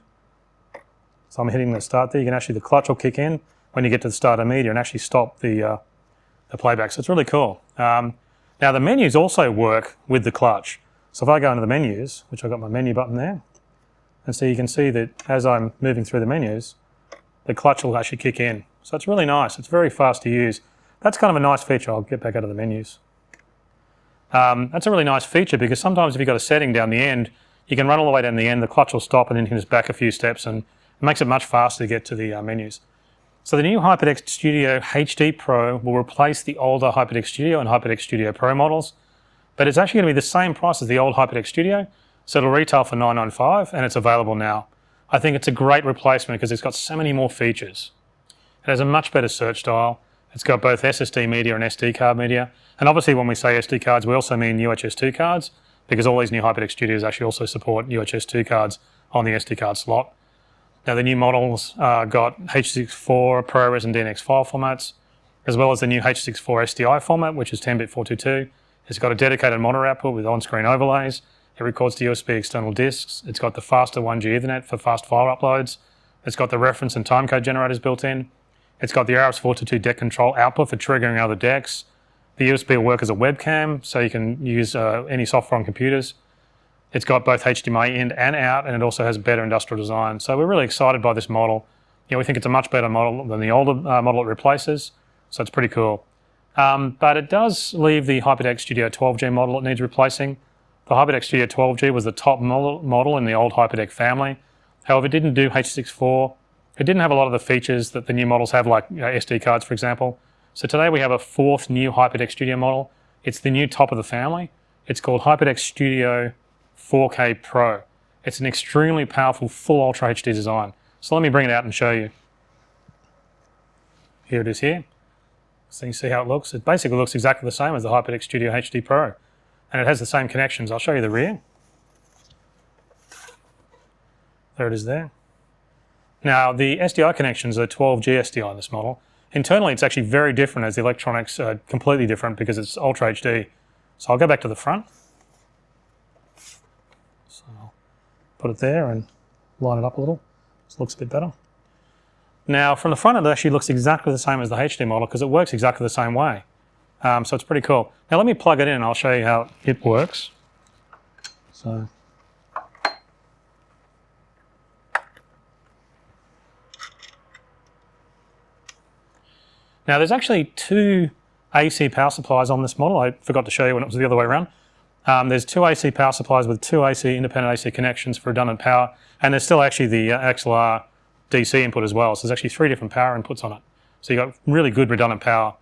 A: so I'm hitting the start there, the clutch will kick in when you get to the start of media and actually stop the playback. So it's really cool. Now the menus also work with the clutch. So if I go into the menus, which I've got my menu button there, and so you can see that as I'm moving through the menus, the clutch will actually kick in. So it's really nice. It's very fast to use. That's kind of a nice feature. I'll get back out of the menus. That's a really nice feature because sometimes if you've got a setting down the end, you can run all the way down the end, the clutch will stop, and then you can just back a few steps, and it makes it much faster to get to the menus. So the new HyperDeck Studio HD Pro will replace the older HyperDeck Studio and HyperDeck Studio Pro models, but it's actually going to be the same price as the old HyperDeck Studio, so it'll retail for $995, and it's available now. I think it's a great replacement because it's got so many more features. It has a much better search dial. It's got both SSD media and SD card media, and obviously when we say SD cards, we also mean UHS 2 cards, because all these new HyperDeck Studios actually also support UHS 2 cards on the SD card slot. Now the new models got H.264, ProRes and DNX file formats, as well as the new H.264 SDI format, which is 10-bit 422. It's got a dedicated monitor output with on-screen overlays, It records to USB external disks. It's got the faster 1G Ethernet for fast file uploads. It's got the reference and timecode generators built in. It's got the RS422 deck control output for triggering other decks. The USB will work as a webcam, so you can use any software on computers. It's got both HDMI in and out, and it also has better industrial design. So we're really excited by this model. We think it's a much better model than the older model it replaces, so it's pretty cool. But it does leave the HyperDeck Studio 12G model it needs replacing. The HyperDeck Studio 12G was the top model in the old HyperDeck family. However, it didn't do H.264. It didn't have a lot of the features that the new models have, like SD cards, for example. So today we have a fourth new HyperDeck Studio model. It's the new top of the family. It's called HyperDeck Studio 4K Pro. It's an extremely powerful full Ultra HD design. So let me bring it out and show you. Here it is here. So you see how it looks. It basically looks exactly the same as the HyperDeck Studio HD Pro. And it has the same connections. I'll show you the rear. There it is there. Now, the SDI connections are 12G SDI in this model. Internally, it's actually very different, as the electronics are completely different because it's Ultra HD. So I'll go back to the front. So I'll put it there and line it up a little. So it looks a bit better. Now, from the front, it actually looks exactly the same as the HD model because it works exactly the same way. So it's pretty cool. Now, let me plug it in and I'll show you how it works. So. Now, there's actually two AC power supplies on this model. I forgot to show you when it was the other way around. There's two AC power supplies with two independent AC connections for redundant power, and there's still actually the XLR DC input as well. So there's actually three different power inputs on it. So you've got really good redundant power.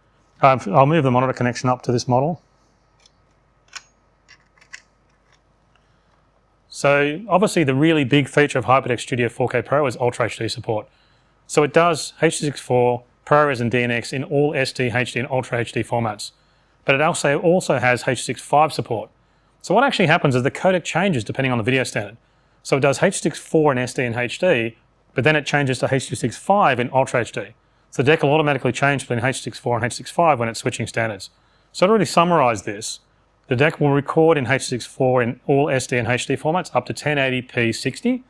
A: I'll move the monitor connection up to this model. So obviously the really big feature of HyperDeck Studio 4K Pro is Ultra HD support. So it does H.264, ProRes and DNX in all SD, HD and Ultra HD formats. But it also has H.265 support. So what actually happens is the codec changes depending on the video standard. So it does H.264 in SD and HD, but then it changes to H.265 in Ultra HD. So the deck will automatically change between H.264 and H.265 when it's switching standards. So to really summarize this, the deck will record in H.264 in all SD and HD formats up to 1080p 60.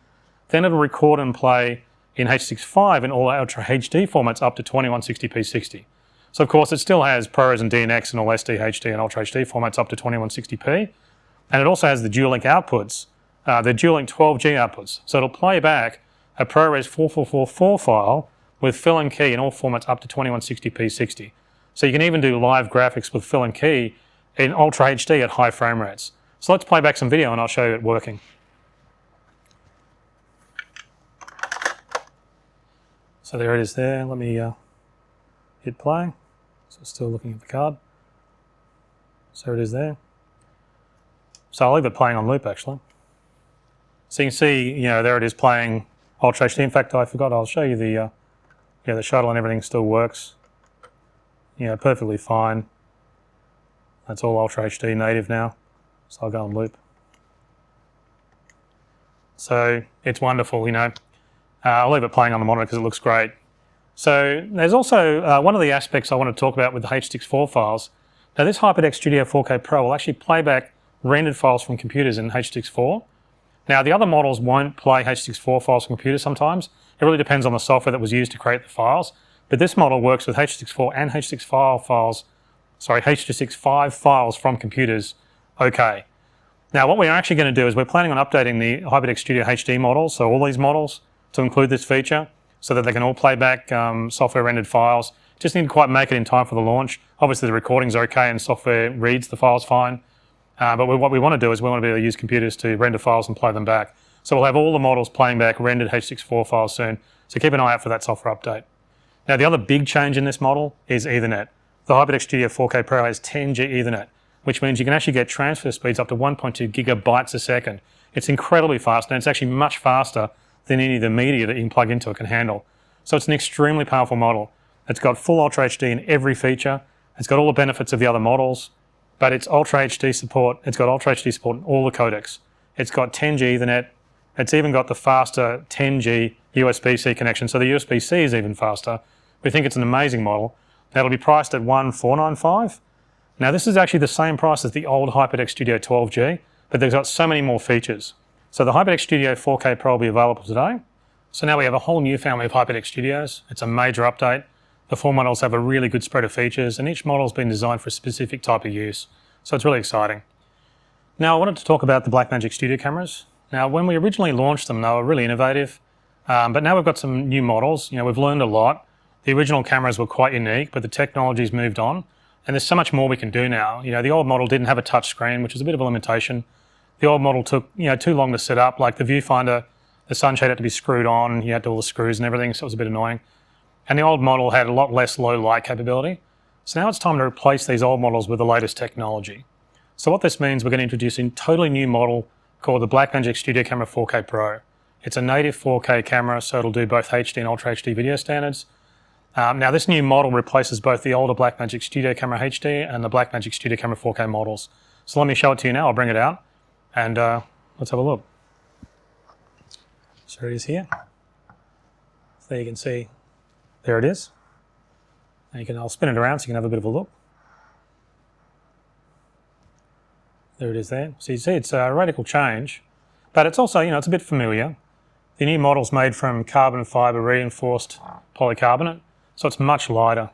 A: Then it'll record and play in H.265 in all Ultra HD formats up to 2160p 60. So of course it still has ProRes and DNX in all SD, HD and Ultra HD formats up to 2160p. And it also has the dual-link outputs, the dual-link 12G outputs. So it'll play back a ProRes 4444 file with fill and key in all formats up to 2160p 60. So you can even do live graphics with fill and key in Ultra HD at high frame rates. So let's play back some video and I'll show you it working. So there it is there. Let me hit play. So still looking at the card. So it is there. So I'll leave it playing on loop actually. So you can see, there it is playing Ultra HD. In fact, I forgot, I'll show you the shuttle and everything still works. Perfectly fine. That's all Ultra HD native now. So I'll go on loop. So it's wonderful, I'll leave it playing on the monitor because it looks great. So there's also one of the aspects I want to talk about with the H.264 files. Now this HyperDeck Studio 4K Pro will actually play back rendered files from computers in H.264. Now the other models won't play H.264 files from computers sometimes. It really depends on the software that was used to create the files. But this model works with H.264 and H.265 files from computers okay. Now what we're actually going to do is we're planning on updating the HyperDeck Studio HD models, so all these models, to include this feature so that they can all play back software rendered files. Just need to quite make it in time for the launch. Obviously the recording's okay and software reads the files fine. But what we want to do is we want to be able to use computers to render files and play them back. So we'll have all the models playing back rendered H.264 files soon. So keep an eye out for that software update. Now the other big change in this model is Ethernet. The HyperDeck Studio 4K Pro has 10G Ethernet, which means you can actually get transfer speeds up to 1.2 gigabytes a second. It's incredibly fast, and it's actually much faster than any of the media that you can plug into it can handle. So it's an extremely powerful model. It's got full Ultra HD in every feature. It's got all the benefits of the other models, but it's Ultra HD support. It's got Ultra HD support in all the codecs. It's got 10G Ethernet. It's even got the faster 10G USB-C connection, so the USB-C is even faster. We think it's an amazing model. That'll be priced at $1,495. Now this is actually the same price as the old HyperDeck Studio 12G. but they've got so many more features. So the HyperDeck Studio 4K Pro will be available today. So now we have a whole new family of HyperDeck Studios. It's a major update. The 4 models have a really good spread of features, and each model has been designed for a specific type of use. So it's really exciting. Now I wanted to talk about the Blackmagic Studio cameras. Now when we originally launched them, they were really innovative, but now we've got some new models. We've learned a lot. The original cameras were quite unique, but the technology's moved on, and there's so much more we can do now. The old model didn't have a touch screen, which is a bit of a limitation. The old model took too long to set up. Like the viewfinder, the sunshade had to be screwed on. You had to do all the screws and everything, so it was a bit annoying. And the old model had a lot less low light capability. So now it's time to replace these old models with the latest technology. So what this means, we're going to introduce a totally new model called the Blackmagic Studio Camera 4K Pro. It's a native 4K camera, so it'll do both HD and Ultra HD video standards. Now this new model replaces both the older Blackmagic Studio Camera HD and the Blackmagic Studio Camera 4K models. So let me show it to you now. I'll bring it out and let's have a look. So it is here. So there you can see, there it is. And I'll spin it around so you can have a bit of a look. There it is there. So you see it's a radical change, but it's also, it's a bit familiar. The new model's made from carbon fibre reinforced polycarbonate, so it's much lighter.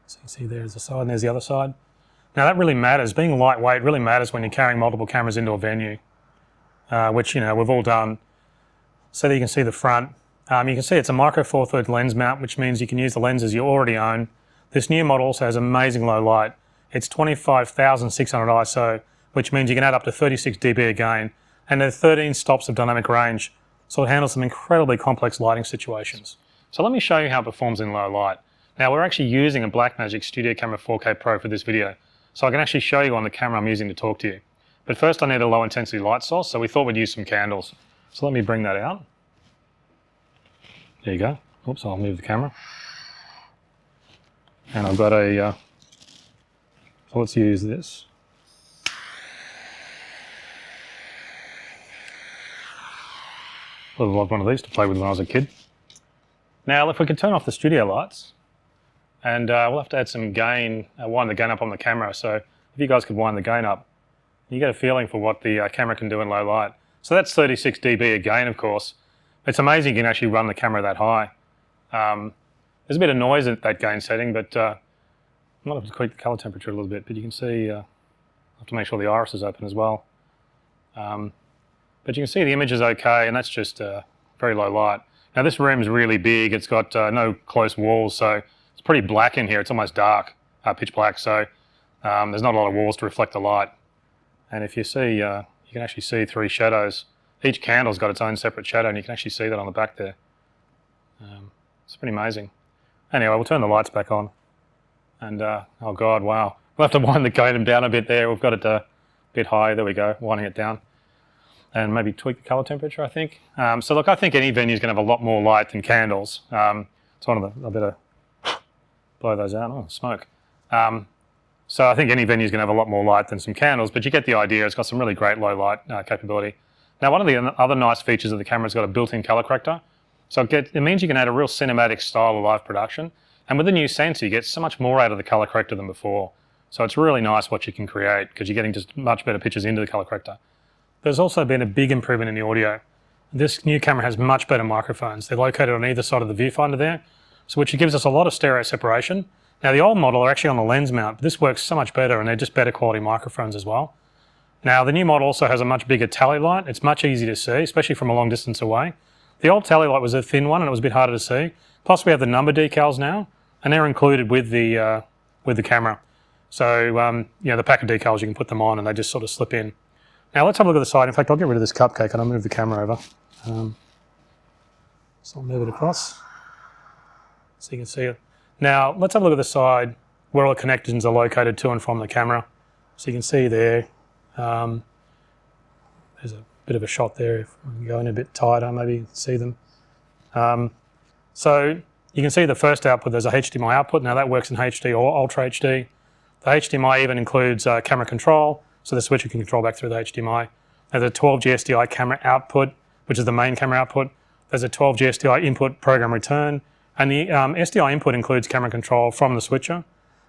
A: So you see there's the side and there's the other side. Now that really matters. Being lightweight really matters when you're carrying multiple cameras into a venue, which we've all done. So that you can see the front. You can see it's a micro four thirds lens mount, which means you can use the lenses you already own. This new model also has amazing low light. It's 25,600 ISO, which means you can add up to 36 dB again, and there are 13 stops of dynamic range, so it handles some incredibly complex lighting situations. So let me show you how it performs in low light. Now we're actually using a Blackmagic Studio Camera 4K Pro for this video, so I can actually show you on the camera I'm using to talk to you. But first I need a low intensity light source, so we thought we'd use some candles. So let me bring that out. There you go. Oops, I'll move the camera. And I've got a, so let's use this. I would have loved one of these to play with when I was a kid. Now, if we could turn off the studio lights, and we'll have to add some gain, wind the gain up on the camera. So if you guys could wind the gain up, you get a feeling for what the camera can do in low light. So that's 36 dB again, of course. It's amazing you can actually run the camera that high. There's a bit of noise at that gain setting, but I might have to tweak the color temperature a little bit, but you can see, I have to make sure the iris is open as well. But you can see the image is okay, and that's just very low light. Now this room is really big. It's got no close walls, so it's pretty black in here. It's almost dark, pitch black, so there's not a lot of walls to reflect the light. And if you see, you can actually see 3 shadows. Each candle's got its own separate shadow, and you can actually see that on the back there. It's pretty amazing. Anyway, we'll turn the lights back on. And, oh God, wow. We'll have to wind the gain down a bit there. We've got it a bit high. There we go, winding it down. And maybe tweak the color temperature, I think. So look, I think any venue is going to have a lot more light than candles. It's one of the, I better blow those out. Oh, smoke. So I think any venue is going to have a lot more light than some candles, but you get the idea. It's got some really great low light capability. Now, one of the other nice features of the camera has got a built-in color corrector. So it means you can add a real cinematic style of live production. And with the new sensor, you get so much more out of the color corrector than before. So it's really nice what you can create because you're getting just much better pictures into the color corrector. There's also been a big improvement in the audio. This new camera has much better microphones. They're located on either side of the viewfinder there, so which gives us a lot of stereo separation. Now the old model are actually on the lens mount, but this works so much better and they're just better quality microphones as well. Now the new model also has a much bigger tally light. It's much easier to see, especially from a long distance away. The old tally light was a thin one and it was a bit harder to see. Plus we have the number decals now, and they're included with the camera. So the pack of decals, you can put them on and they just sort of slip in. Now let's have a look at the side. In fact, I'll get rid of this cupcake and I'll move the camera over. So I'll move it across so you can see it. Now let's have a look at the side where all the connections are located to and from the camera. So you can see there, there's a bit of a shot there. If we can go in a bit tighter, maybe see them. So you can see the first output, there's a HDMI output. Now that works in HD or Ultra HD. The HDMI even includes camera control, so the switcher can control back through the HDMI. There's a 12G SDI camera output, which is the main camera output. There's a 12G SDI input program return, and the SDI input includes camera control from the switcher.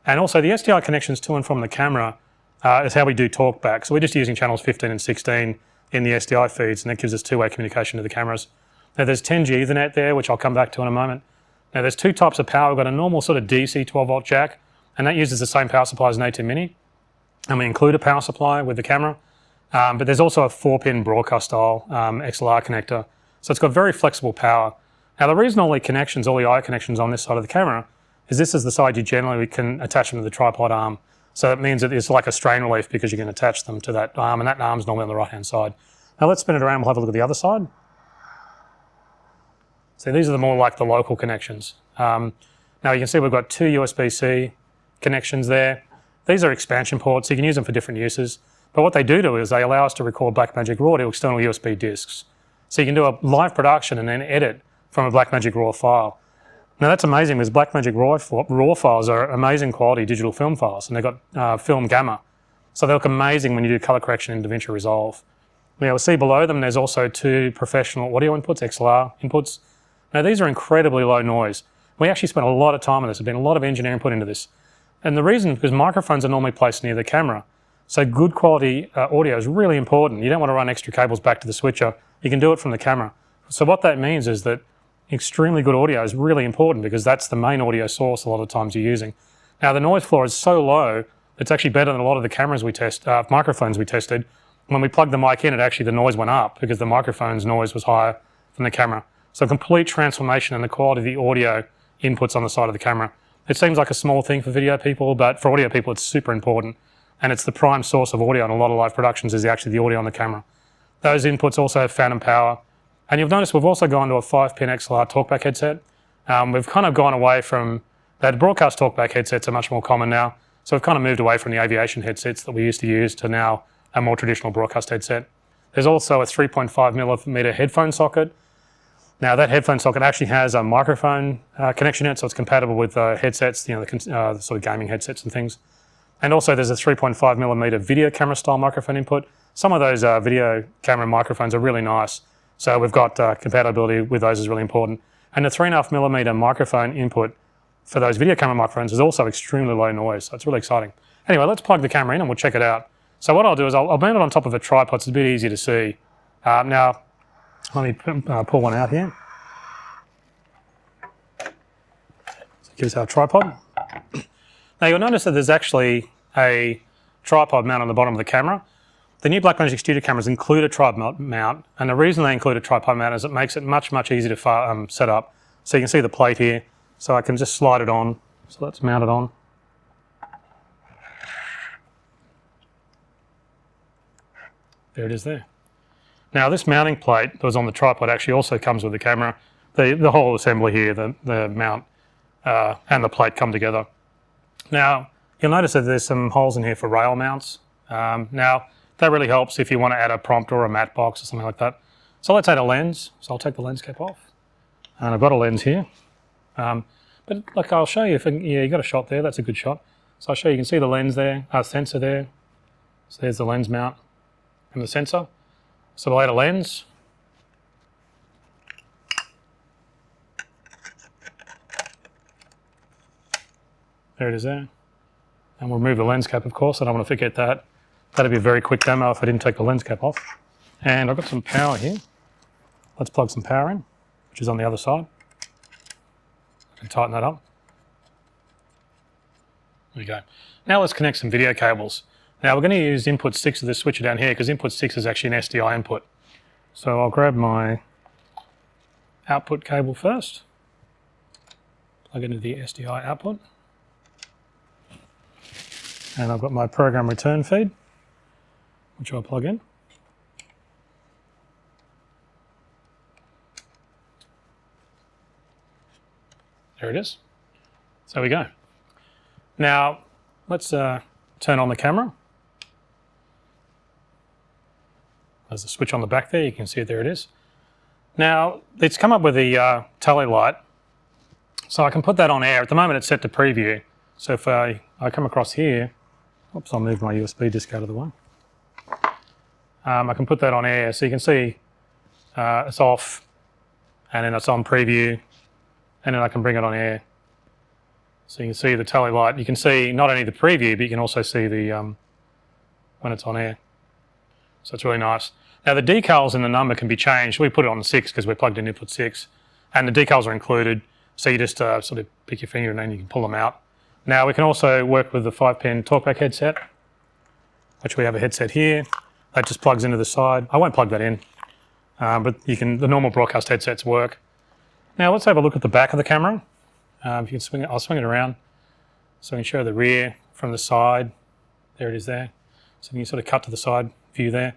A: And also the SDI connections to and from the camera is how we do talkback. So we're just using channels 15 and 16 in the SDI feeds, and that gives us two-way communication to the cameras. Now there's 10G Ethernet there, which I'll come back to in a moment. Now there's two types of power. We've got a normal sort of DC 12-volt jack, and that uses the same power supply as an A2 Mini. And we include a power supply with the camera. But there's also a 4-pin broadcast style XLR connector. So it's got very flexible power. Now the reason all the I/O connections on this side of the camera is this is the side you generally can attach them to the tripod arm. So it means that it's like a strain relief because you can attach them to that arm, and that arm's normally on the right-hand side. Now let's spin it around, we'll have a look at the other side. So these are the more like the local connections. Now you can see we've got two USB-C connections there. These are expansion ports, so you can use them for different uses. But what they do is they allow us to record Blackmagic RAW to external USB disks. So you can do a live production and then edit from a Blackmagic RAW file. Now that's amazing because Blackmagic RAW files are amazing quality digital film files, and they've got film gamma. So they look amazing when you do color correction in DaVinci Resolve. Now you'll see below them there's also two professional audio inputs, XLR inputs. Now these are incredibly low noise. We actually spent a lot of time on this. There's been a lot of engineering put into this. And the reason is because microphones are normally placed near the camera. So good quality audio is really important. You don't want to run extra cables back to the switcher. You can do it from the camera. So what that means is that extremely good audio is really important because that's the main audio source a lot of times you're using. Now the noise floor is so low, it's actually better than a lot of the cameras we test, microphones we tested. When we plugged the mic in, the noise went up because the microphone's noise was higher than the camera. So complete transformation in the quality of the audio inputs on the side of the camera. It seems like a small thing for video people, but for audio people, it's super important. And it's the prime source of audio in a lot of live productions is actually the audio on the camera. Those inputs also have phantom power. And you'll notice we've also gone to a 5-pin XLR talkback headset. We've kind of gone away from that. Broadcast talkback headsets are much more common now. So we've kind of moved away from the aviation headsets that we used to use to now a more traditional broadcast headset. There's also a 3.5mm headphone socket. Now that headphone socket actually has a microphone connection in it, so it's compatible with headsets, the sort of gaming headsets and things. And also there's a 3.5mm video camera style microphone input. Some of those video camera microphones are really nice. So we've got compatibility with those is really important. And the 3.5mm microphone input for those video camera microphones is also extremely low noise. So it's really exciting. Anyway, let's plug the camera in and we'll check it out. So what I'll do is I'll mount it on top of a tripod. So it's a bit easier to see. Now, let me pull one out here. So here's our tripod. Now you'll notice that there's actually a tripod mount on the bottom of the camera. The new Blackmagic Studio cameras include a tripod mount, and the reason they include a tripod mount is it makes it much, much easier to set up. So you can see the plate here, so I can just slide it on. So let's mount it on. There it is there. Now this mounting plate that was on the tripod actually also comes with the camera. The whole assembly here, the mount and the plate come together. Now you'll notice that there's some holes in here for rail mounts. Now that really helps if you want to add a prompt or a matte box or something like that. So let's add a lens. So I'll take the lens cap off. And I've got a lens here. But look, I'll show you, yeah, you got a shot there, that's a good shot. So I'll show you, you can see the lens there, sensor there. So there's the lens mount and the sensor. So we'll add a lens. There it is there. And we'll remove the lens cap, of course. I don't want to forget that. That'd be a very quick demo if I didn't take the lens cap off. And I've got some power here. Let's plug some power in, which is on the other side. I can tighten that up. There we go. Now let's connect some video cables. Now we're going to use input 6 of this switcher down here because input 6 is actually an SDI input. So I'll grab my output cable first, plug it into the SDI output, and I've got my program return feed, which I'll plug in. There it is. So there we go. Now let's turn on the camera. There's a switch on the back there, you can see it, there it is. Now, it's come up with the tele light, so I can put that on air. At the moment it's set to preview, so if I come across here, oops, I'll move my USB disk out of the way. I can put that on air, so you can see it's off, and then it's on preview, and then I can bring it on air. So you can see the tele light. You can see not only the preview, but you can also see the when it's on air. So it's really nice. Now the decals in the number can be changed. We put it on 6 because we're plugged in input 6, and the decals are included. So you just sort of pick your finger and then you can pull them out. Now we can also work with the 5-pin TalkBack headset, which we have a headset here. That just plugs into the side. I won't plug that in, but the normal broadcast headsets work. Now let's have a look at the back of the camera. If you can swing it, I'll swing it around so we can show the rear from the side. There it is there. So you can sort of cut to the side view there.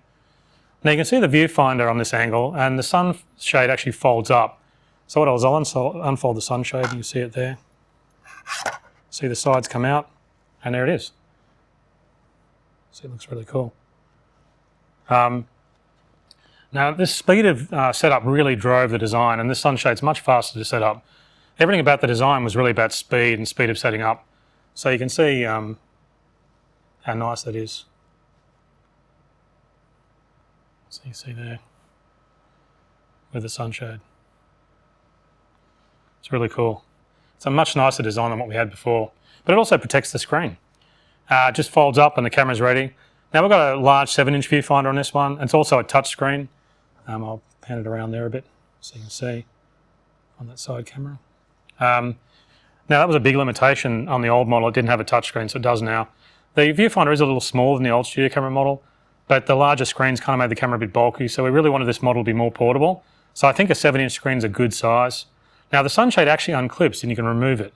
A: Now you can see the viewfinder on this angle, and the sunshade actually folds up. So what I'll unfold the sunshade, you can see it there. See the sides come out, and there it is. See, it looks really cool. Now this speed of setup really drove the design, and this sunshade's much faster to set up. Everything about the design was really about speed and speed of setting up. So you can see how nice that is. So you see there with the sunshade. It's really cool. It's a much nicer design than what we had before, but it also protects the screen. It just folds up and the camera's ready. Now we've got a large 7-inch viewfinder on this one. It's also a touch screen. I'll pan it around there a bit so you can see on that side camera. Now that was a big limitation on the old model. It didn't have a touch screen, so it does now. The viewfinder is a little smaller than the old studio camera model, but the larger screens kind of made the camera a bit bulky, so we really wanted this model to be more portable. So I think a 7-inch screen is a good size. Now the sunshade actually unclips and you can remove it.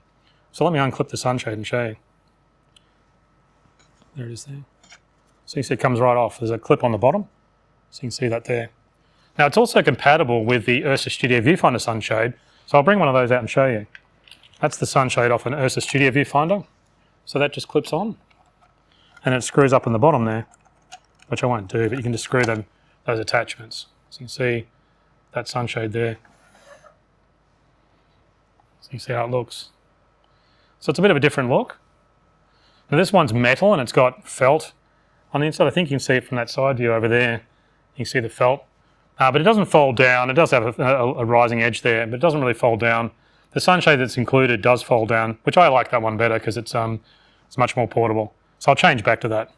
A: So let me unclip the sunshade and show you. There it is there. So you see it comes right off. There's a clip on the bottom, so you can see that there. Now it's also compatible with the Ursa Studio Viewfinder sunshade, so I'll bring one of those out and show you. That's the sunshade off an Ursa Studio Viewfinder. So that just clips on, and it screws up in the bottom there, which I won't do, but you can just screw those attachments. So you can see that sunshade there. So you can see how it looks. So it's a bit of a different look. Now this one's metal and it's got felt on the inside. I think you can see it from that side view over there. You can see the felt, but it doesn't fold down. It does have a rising edge there, but it doesn't really fold down. The sunshade that's included does fold down, which I like that one better because it's much more portable. So I'll change back to that.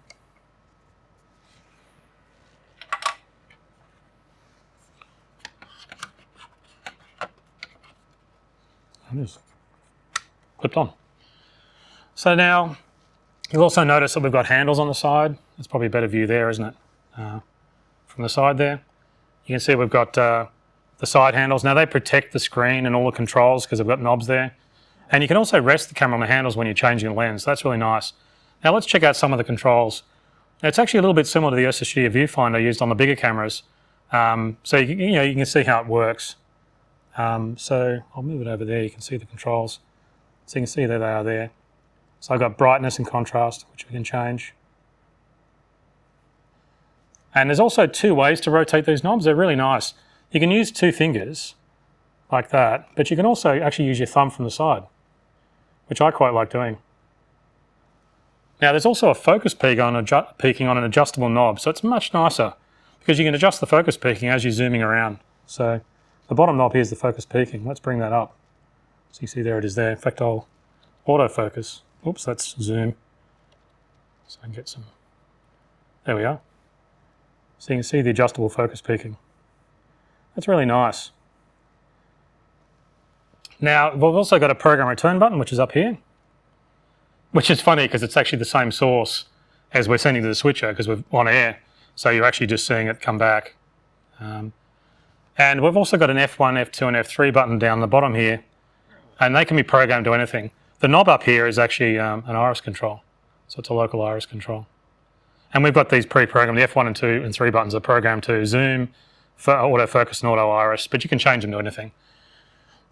A: It is clipped on. So now you'll also notice that we've got handles on the side. It's probably a better view there, isn't it? From the side there. You can see we've got the side handles. Now they protect the screen and all the controls because they've got knobs there. And you can also rest the camera on the handles when you're changing the lens. That's really nice. Now let's check out some of the controls. Now, it's actually a little bit similar to the Ursa Studio Viewfinder used on the bigger cameras. So you can see how it works. So I'll move it over there. You can see the controls. So you can see there they are there. So I've got brightness and contrast, which we can change. And there's also 2 ways to rotate these knobs. They're really nice. You can use 2 fingers like that, but you can also actually use your thumb from the side, which I quite like doing. Now there's also a focus peaking on an adjustable knob, so it's much nicer because you can adjust the focus peaking as you're zooming around. So the bottom knob here is the focus peaking. Let's bring that up. So you see there it is there. In fact, I'll autofocus. Oops, let's zoom. So I can get some. There we are. So you can see the adjustable focus peaking. That's really nice. Now, we've also got a program return button, which is up here, which is funny because it's actually the same source as we're sending to the switcher because we're on air. So you're actually just seeing it come back. And we've also got an F1, F2, and F3 button down the bottom here, and they can be programmed to anything. The knob up here is actually an iris control, so it's a local iris control. And we've got these pre-programmed. The F1 and 2 and 3 buttons are programmed to zoom, for autofocus, and auto iris, but you can change them to anything.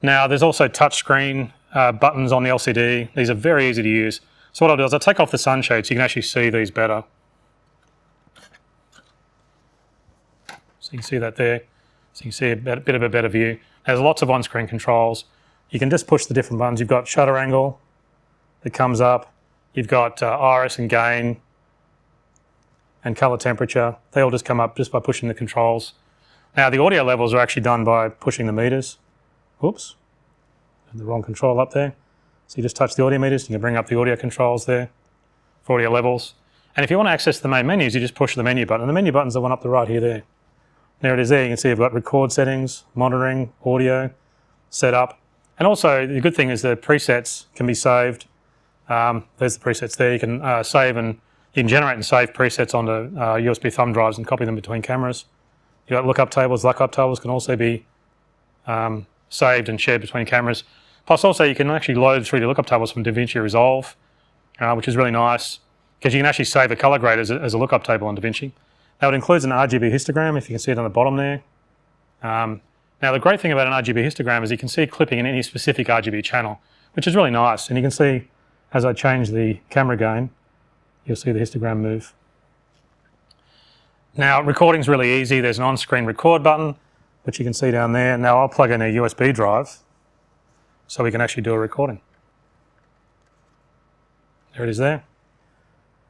A: Now, there's also touchscreen buttons on the LCD. These are very easy to use. So what I'll do is I'll take off the sunshade so you can actually see these better. So you can see that there. So you can see a bit of a better view. There's lots of on-screen controls. You can just push the different buttons. You've got shutter angle that comes up. You've got iris and gain and color temperature. They all just come up just by pushing the controls. Now the audio levels are actually done by pushing the meters. Whoops, and the wrong control up there. So you just touch the audio meters, you can bring up the audio controls there for audio levels. And if you want to access the main menus, you just push the menu button. And the menu button's the one up the right here there. There it is there. You can see I've got record settings, monitoring, audio, setup. And also the good thing is the presets can be saved. There's the presets there. You can save and you can generate and save presets onto USB thumb drives and copy them between cameras. You've got lookup tables. Lookup tables can also be saved and shared between cameras. Plus also you can actually load 3D lookup tables from DaVinci Resolve, which is really nice because you can actually save a color grade as a lookup table on DaVinci. Now it includes an RGB histogram, if you can see it on the bottom there. Now the great thing about an RGB histogram is you can see clipping in any specific RGB channel, which is really nice. And you can see as I change the camera gain, you'll see the histogram move. Now recording's really easy. There's an on-screen record button, which you can see down there. Now I'll plug in a USB drive so we can actually do a recording. There it is there.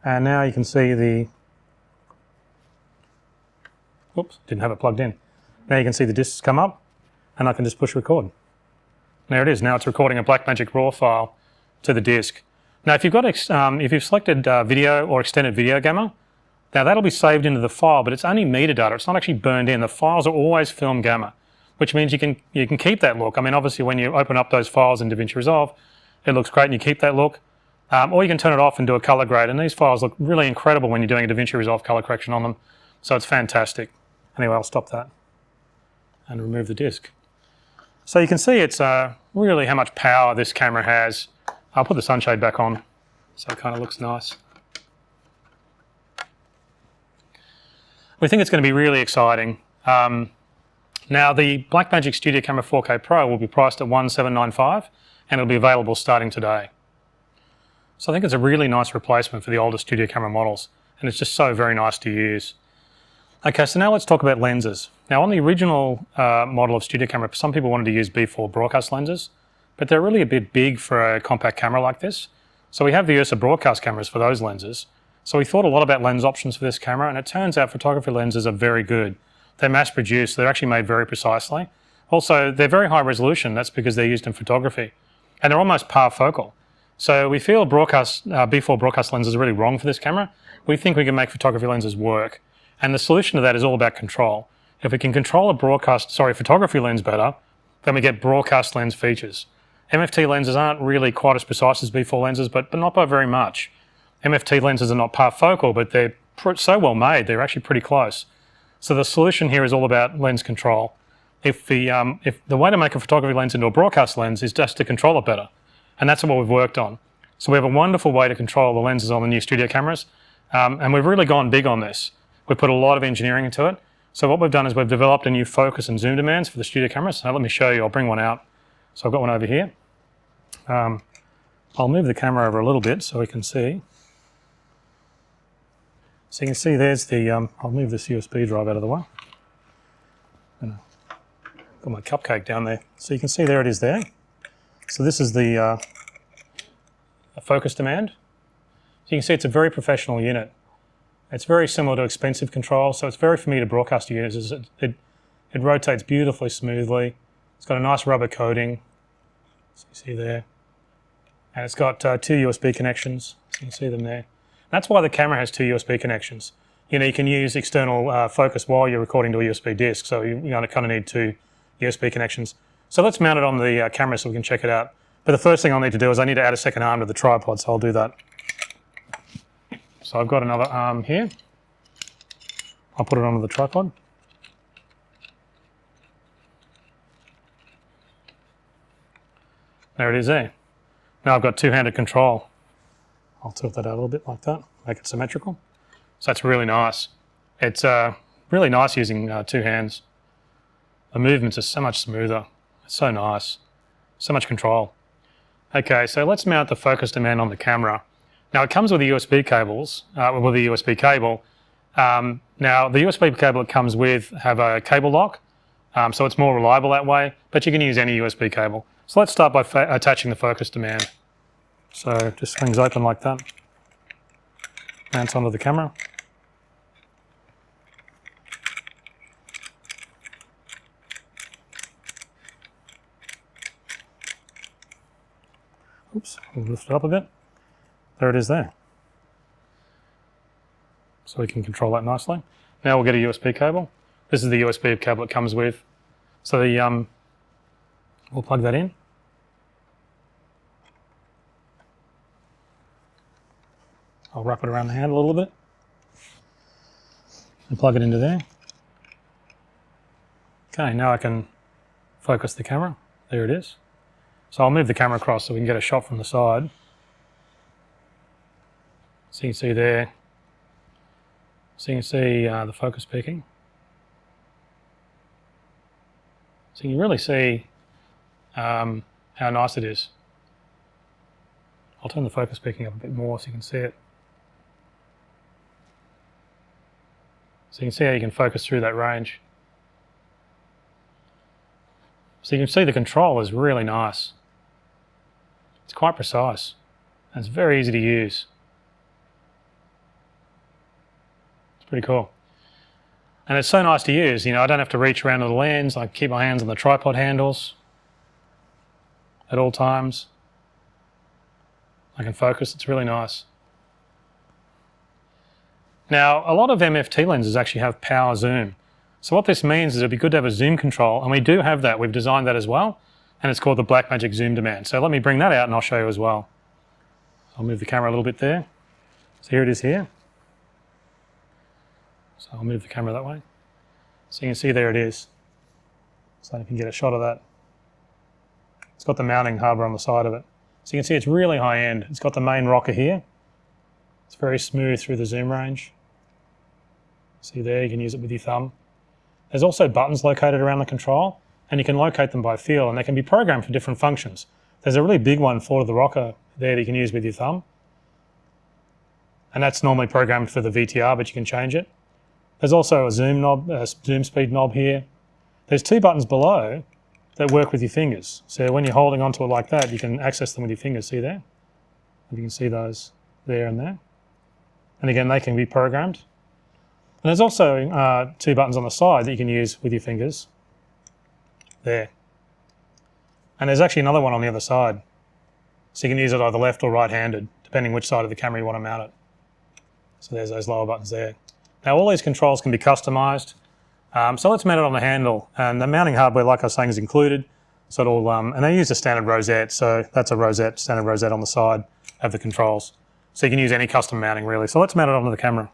A: And now you can see the, whoops, didn't have it plugged in. Now you can see the discs come up and I can just push record. There it is. Now it's recording a Blackmagic RAW file to the disk. Now if you've selected video or extended video gamma, now that'll be saved into the file, but it's only metadata. It's not actually burned in. The files are always film gamma, which means you can keep that look. I mean, obviously when you open up those files in DaVinci Resolve, it looks great and you keep that look. Or you can turn it off and do a color grade. And these files look really incredible when you're doing a DaVinci Resolve color correction on them. So it's fantastic. Anyway, I'll stop that and remove the disk. So you can see it's really how much power this camera has. I'll put the sunshade back on so it kind of looks nice. We think it's going to be really exciting. Now the Blackmagic Studio Camera 4K Pro will be priced at $1,795 and it'll be available starting today. So I think it's a really nice replacement for the older studio camera models and it's just so very nice to use. Okay, so now let's talk about lenses. Now on the original model of studio camera, some people wanted to use B4 broadcast lenses, but they're really a bit big for a compact camera like this. So we have the Ursa broadcast cameras for those lenses. So we thought a lot about lens options for this camera and it turns out photography lenses are very good. They're mass produced, they're actually made very precisely. Also, they're very high resolution, that's because they're used in photography. And they're almost parfocal. So we feel B4 broadcast lenses are really wrong for this camera. We think we can make photography lenses work. And the solution to that is all about control. If we can control a photography lens better, then we get broadcast lens features. MFT lenses aren't really quite as precise as B4 lenses, but not by very much. MFT lenses are not parfocal, but they're so well made, they're actually pretty close. So the solution here is all about lens control. If the way to make a photography lens into a broadcast lens is just to control it better. And that's what we've worked on. So we have a wonderful way to control the lenses on the new studio cameras. And we've really gone big on this. We've put a lot of engineering into it. So what we've done is we've developed a new focus and zoom demands for the studio cameras. Now let me show you, I'll bring one out. So I've got one over here. I'll move the camera over a little bit so we can see. So you can see there's the, I'll move this USB drive out of the way. Got my cupcake down there. So you can see there it is there. So this is the focus demand. So you can see it's a very professional unit. It's very similar to expensive control, so it's very familiar to broadcaster users. It rotates beautifully smoothly. It's got a nice rubber coating, so you see there. And it's got 2 USB connections, so you can see them there. That's why the camera has 2 USB connections. You know, you can use external focus while you're recording to a USB disk, so you kind of need 2 USB connections. So let's mount it on the camera so we can check it out. But the first thing I'll need to do is I need to add a second arm to the tripod, so I'll do that. So I've got another arm here. I'll put it onto the tripod. There it is there. Now I've got two-handed control. I'll tilt that out a little bit like that, make it symmetrical. So that's really nice. It's really nice using 2 hands. The movements are so much smoother. It's so nice. So much control. Okay, so let's mount the focus demand on the camera. Now it comes with the USB cables, with the USB cable. Now the USB cable it comes with have a cable lock, so it's more reliable that way, but you can use any USB cable. So let's start by attaching the focus demand. So just swings open like that, mounts onto the camera. Oops, we'll lift it up a bit. There it is there. so we can control that nicely. Now we'll get a USB cable. This is the USB cable it comes with. So we'll plug that in. I'll wrap it around the hand a little bit and plug it into there. Okay, now I can focus the camera. There it is. So I'll move the camera across so we can get a shot from the side. So you can see there. So you can see the focus peaking. So you can really see how nice it is. I'll turn the focus peaking up a bit more so you can see it. So you can see how you can focus through that range. So you can see the control is really nice. It's quite precise and it's very easy to use. It's pretty cool. And it's so nice to use, you know, I don't have to reach around to the lens, I can keep my hands on the tripod handles at all times. I can focus, it's really nice. Now, a lot of MFT lenses actually have power zoom. So what this means is it'd be good to have a zoom control, and we do have that, we've designed that as well, and it's called the Blackmagic Zoom Demand. So let me bring that out and I'll show you as well. I'll move the camera a little bit there. So here it is here. So I'll move the camera that way. So you can see there it is. So you can get a shot of that. It's got the mounting hardware on the side of it. So you can see it's really high end. It's got the main rocker here. It's very smooth through the zoom range. See there, you can use it with your thumb. There's also buttons located around the control, and you can locate them by feel, and they can be programmed for different functions. There's a really big one for the rocker there that you can use with your thumb. And that's normally programmed for the VTR, but you can change it. There's also a zoom knob, a zoom speed knob here. There's two buttons below that work with your fingers. So when you're holding onto it like that, you can access them with your fingers. See there? You can see those there and there. And again, they can be programmed. And there's also two buttons on the side that you can use with your fingers. There. And there's actually another one on the other side. So you can use it either left or right-handed, depending which side of the camera you want to mount it. So there's those lower buttons there. Now all these controls can be customized. So let's mount it on the handle. And the mounting hardware, like I was saying, is included. So it'll, and they use a standard rosette. So that's a rosette, standard rosette on the side of the controls. So you can use any custom mounting really. So let's mount it onto the camera.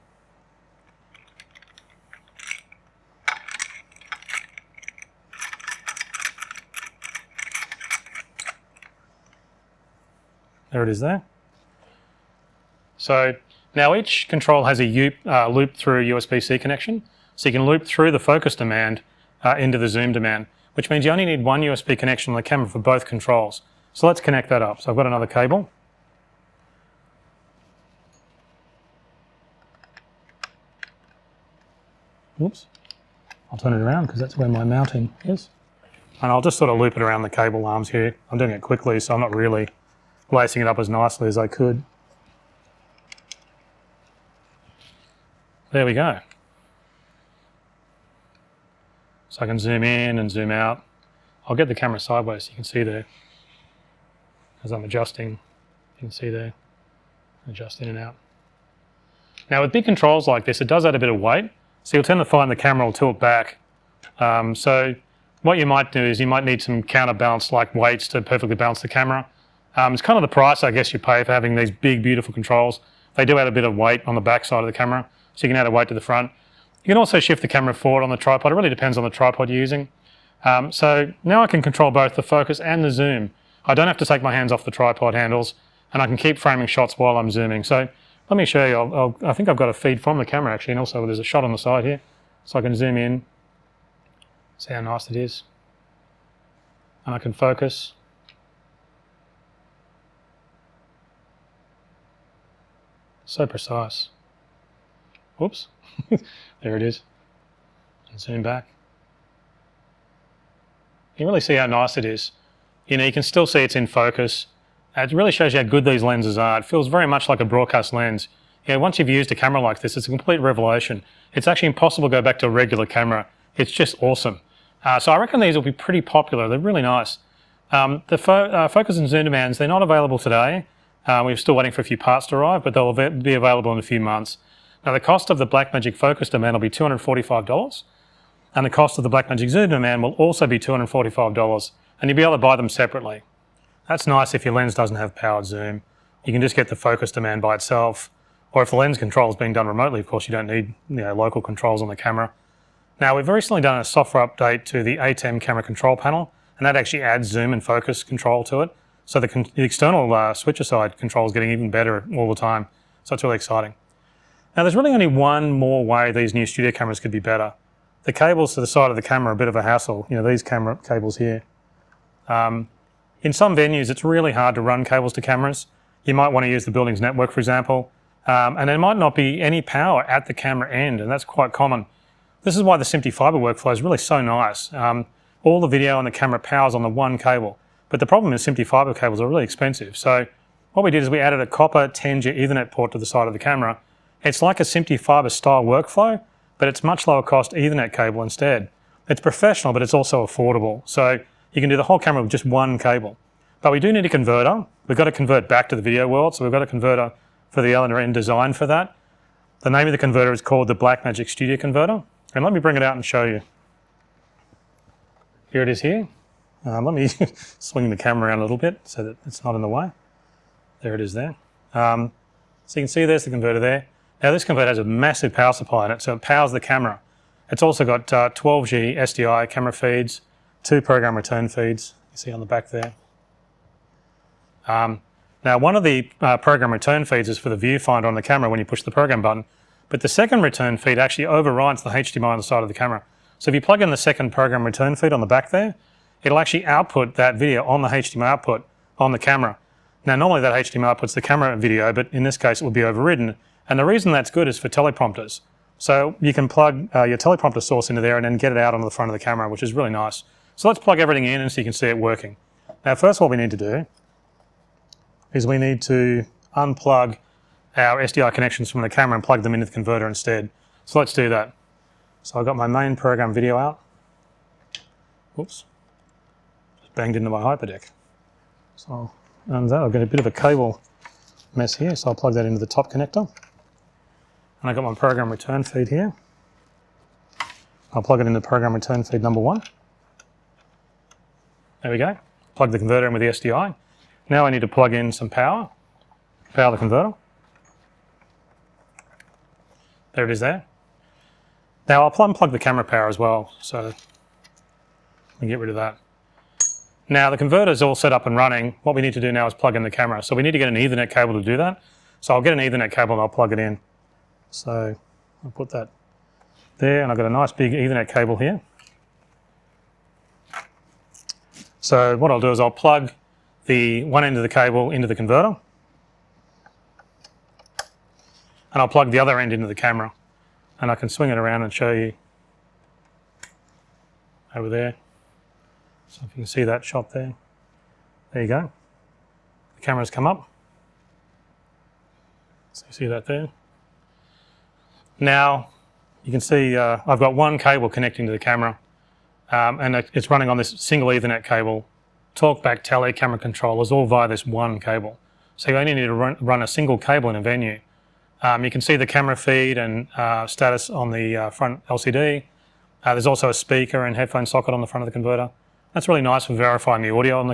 A: There it is there. So now each control has a loop through USB-C connection. So you can loop through the focus demand into the zoom demand, which means you only need one USB connection on the camera for both controls. So let's connect that up. So I've got another cable. Oops. I'll turn it around because that's where my mounting is. And I'll just sort of loop it around the cable arms here. I'm doing it quickly, so I'm not really lacing it up as nicely as I could. There we go. So I can zoom in and zoom out. I'll get the camera sideways so you can see there. As I'm adjusting, you can see there. Adjust in and out. Now with big controls like this, it does add a bit of weight. So you'll tend to find the camera will tilt back. So what you might do is you might need some counterbalance like weights to perfectly balance the camera. It's kind of the price, I guess, you pay for having these big, beautiful controls. They do add a bit of weight on the back side of the camera, so you can add a weight to the front. You can also shift the camera forward on the tripod. It really depends on the tripod you're using. So now I can control both the focus and the zoom. I don't have to take my hands off the tripod handles, and I can keep framing shots while I'm zooming. So let me show you. I think I've got a feed from the camera, actually, and also there's a shot on the side here. So I can zoom in, see how nice it is. And I can focus. So precise. Whoops. There it is. And zoom back. You can really see how nice it is. You know, you can still see it's in focus. It really shows you how good these lenses are. It feels very much like a broadcast lens. You know, once you've used a camera like this, it's a complete revelation. It's actually impossible to go back to a regular camera. It's just awesome. So I reckon these will be pretty popular. They're really nice. The focus and zoom demands, they're not available today. We're still waiting for a few parts to arrive, but they'll be available in a few months. Now the cost of the Blackmagic Focus Demand will be $245, and the cost of the Blackmagic Zoom Demand will also be $245, and you'll be able to buy them separately. That's nice if your lens doesn't have powered zoom. You can just get the focus demand by itself, or if the lens control is being done remotely, of course you don't need local controls on the camera. Now we've recently done a software update to the ATEM camera control panel, and that actually adds zoom and focus control to it. So the external switcher side control is getting even better all the time. So it's really exciting. Now there's really only one more way these new studio cameras could be better. The cables to the side of the camera are a bit of a hassle, these camera cables here. In some venues it's really hard to run cables to cameras. You might want to use the building's network, for example, and there might not be any power at the camera end, and that's quite common. This is why the SMPTE Fiber workflow is really so nice. All the video on the camera powers on the one cable, but the problem is SMPTE Fiber cables are really expensive. So what we did is we added a copper 10G Ethernet port to the side of the camera. It's like a SMPTE Fiber style workflow, but it's much lower cost Ethernet cable instead. It's professional, but it's also affordable. So you can do the whole camera with just one cable. But we do need a converter. We've got to convert back to the video world, so we've got a converter for the other end design for that. The name of the converter is called the Blackmagic Studio Converter. And let me bring it out and show you. Here it is here. Let me swing the camera around a little bit so that it's not in the way. There it is there. So you can see there's the converter there. Now this converter has a massive power supply in it, so it powers the camera. It's also got 12G SDI camera feeds, 2 program return feeds, you see on the back there. Now one of the program return feeds is for the viewfinder on the camera when you push the program button, but the second return feed actually overrides the HDMI on the side of the camera. So if you plug in the second program return feed on the back there, it'll actually output that video on the HDMI output on the camera. Now normally that HDMI outputs the camera video, but in this case it will be overridden. And the reason that's good is for teleprompters. So you can plug your teleprompter source into there and then get it out onto the front of the camera, which is really nice. So let's plug everything in and so you can see it working. Now first what we need to do is we need to unplug our SDI connections from the camera and plug them into the converter instead. So let's do that. So I've got my main program video out. Oops, just banged into my HyperDeck. So I've got a bit of a cable mess here, so I'll plug that into the top connector. And I've got my program return feed here. I'll plug it into program return feed number 1. There we go. Plug the converter in with the SDI. Now I need to plug in some power the converter. There it is there. Now I'll unplug the camera power as well, so let me get rid of that. Now the converter is all set up and running. What we need to do now is plug in the camera. So we need to get an Ethernet cable to do that. So I'll get an Ethernet cable and I'll plug it in. So I'll put that there, and I've got a nice big Ethernet cable here. So what I'll do is I'll plug the one end of the cable into the converter, and I'll plug the other end into the camera, and I can swing it around and show you over there. So if you can see that shot there, there you go. The camera's come up. So you see that there. Now you can see I've got one cable connecting to the camera, and it's running on this single Ethernet cable. Talkback, tele, camera controllers, all via this one cable. So you only need to run a single cable in a venue. You can see the camera feed and status on the front LCD. There's also a speaker and headphone socket on the front of the converter. That's really nice for verifying the audio on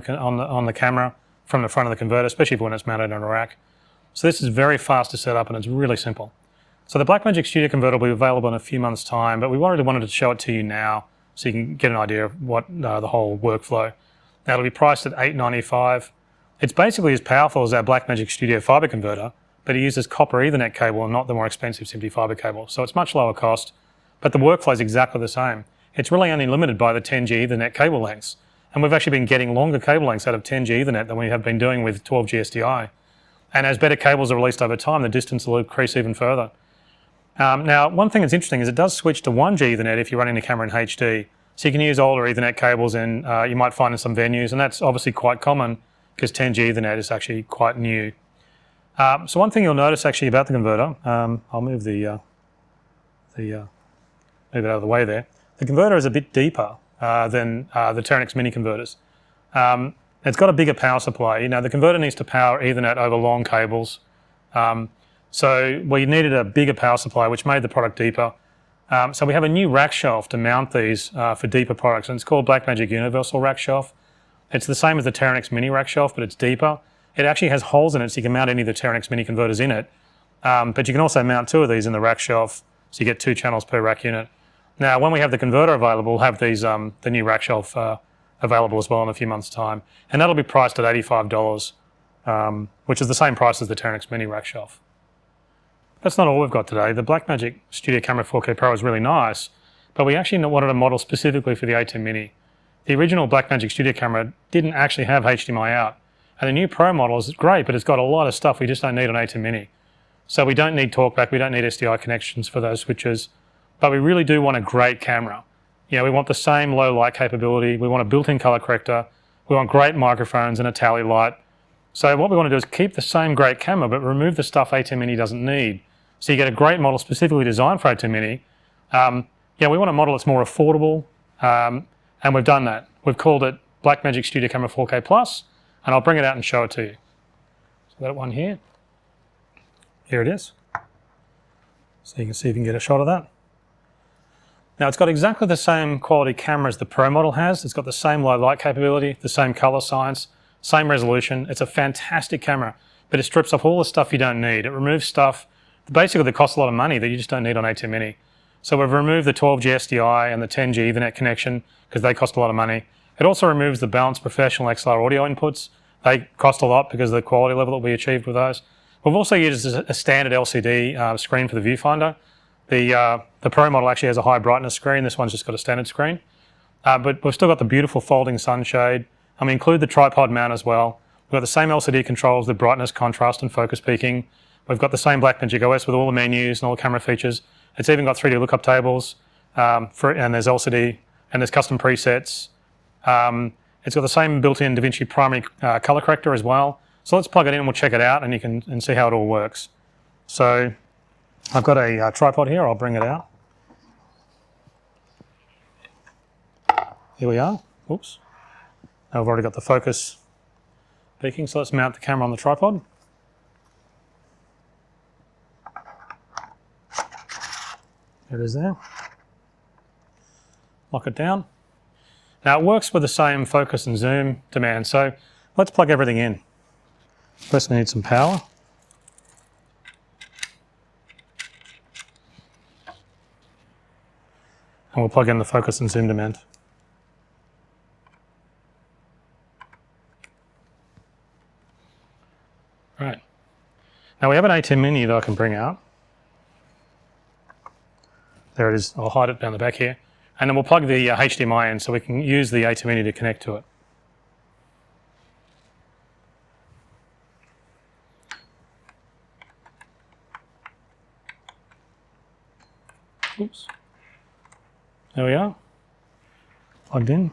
A: the camera from the front of the converter, especially when it's mounted on a rack. So this is very fast to set up and it's really simple. So the Blackmagic Studio Converter will be available in a few months' time, but we wanted to show it to you now so you can get an idea of what the whole workflow. Now it'll be priced at $895. It's basically as powerful as our Blackmagic Studio Fiber Converter, but it uses copper Ethernet cable and not the more expensive SMPTE Fiber cable. So it's much lower cost, but the workflow is exactly the same. It's really only limited by the 10G Ethernet cable lengths. And we've actually been getting longer cable lengths out of 10G Ethernet than we have been doing with 12G SDI. And as better cables are released over time, the distance will increase even further. Now, one thing that's interesting is it does switch to 1G Ethernet if you're running the camera in HD. So you can use older Ethernet cables, and you might find in some venues, and that's obviously quite common because 10G Ethernet is actually quite new. So one thing you'll notice actually about the converter, I'll move move it out of the way there. The converter is a bit deeper than the Teranex Mini converters. It's got a bigger power supply. The converter needs to power Ethernet over long cables. So we needed a bigger power supply, which made the product deeper. So we have a new rack shelf to mount these for deeper products, and it's called Blackmagic Universal Rack Shelf. It's the same as the Teranex Mini rack shelf, but it's deeper. It actually has holes in it, so you can mount any of the Teranex Mini converters in it. But you can also mount 2 of these in the rack shelf, so you get 2 channels per rack unit. Now, when we have the converter available, we'll have these the new rack shelf available as well in a few months' time, and that'll be priced at $85, which is the same price as the Teranex Mini rack shelf. That's not all we've got today. The Blackmagic Studio Camera 4K Pro is really nice, but we actually wanted a model specifically for the ATEM Mini. The original Blackmagic Studio Camera didn't actually have HDMI out, and the new Pro model is great, but it's got a lot of stuff we just don't need on ATEM Mini. So we don't need TalkBack, we don't need SDI connections for those switches, but we really do want a great camera. You know, we want the same low light capability, we want a built-in color corrector, we want great microphones and a tally light. So what we want to do is keep the same great camera, but remove the stuff ATEM Mini doesn't need. So you get a great model specifically designed for ATEM Mini. We want a model that's more affordable, and we've done that. We've called it Blackmagic Studio Camera 4K Plus, and I'll bring it out and show it to you. So that one here. Here it is. So you can see if you can get a shot of that. Now it's got exactly the same quality camera as the Pro model has. It's got the same low light capability, the same color science, same resolution. It's a fantastic camera, but it strips off all the stuff you don't need. It removes stuff basically that costs a lot of money that you just don't need on ATEM Mini. So we've removed the 12G SDI and the 10G Ethernet connection because they cost a lot of money. It also removes the balanced professional XLR audio inputs. They cost a lot because of the quality level that we achieved with those. We've also used a standard LCD screen for the viewfinder. The Pro model actually has a high brightness screen. This one's just got a standard screen. But we've still got the beautiful folding sunshade. And we include the tripod mount as well. We've got the same LCD controls, the brightness, contrast, and focus peaking. We've got the same Blackmagic OS with all the menus and all the camera features. It's even got 3D lookup tables, and there's LCD, and there's custom presets. It's got the same built-in DaVinci primary color corrector as well. So let's plug it in and we'll check it out and you can see how it all works. So I've got a tripod here, I'll bring it out. Here we are, oops. Now I've already got the focus peaking, so let's mount the camera on the tripod. There it is there. Lock it down. Now it works with the same focus and zoom demand, so let's plug everything in. First we need some power. And we'll plug in the focus and zoom demand. Right. Now we have an ATEM Mini that I can bring out. There it is, I'll hide it down the back here. And then we'll plug the HDMI in so we can use the ATEM Mini to connect to it. Oops. There we are. Plugged in.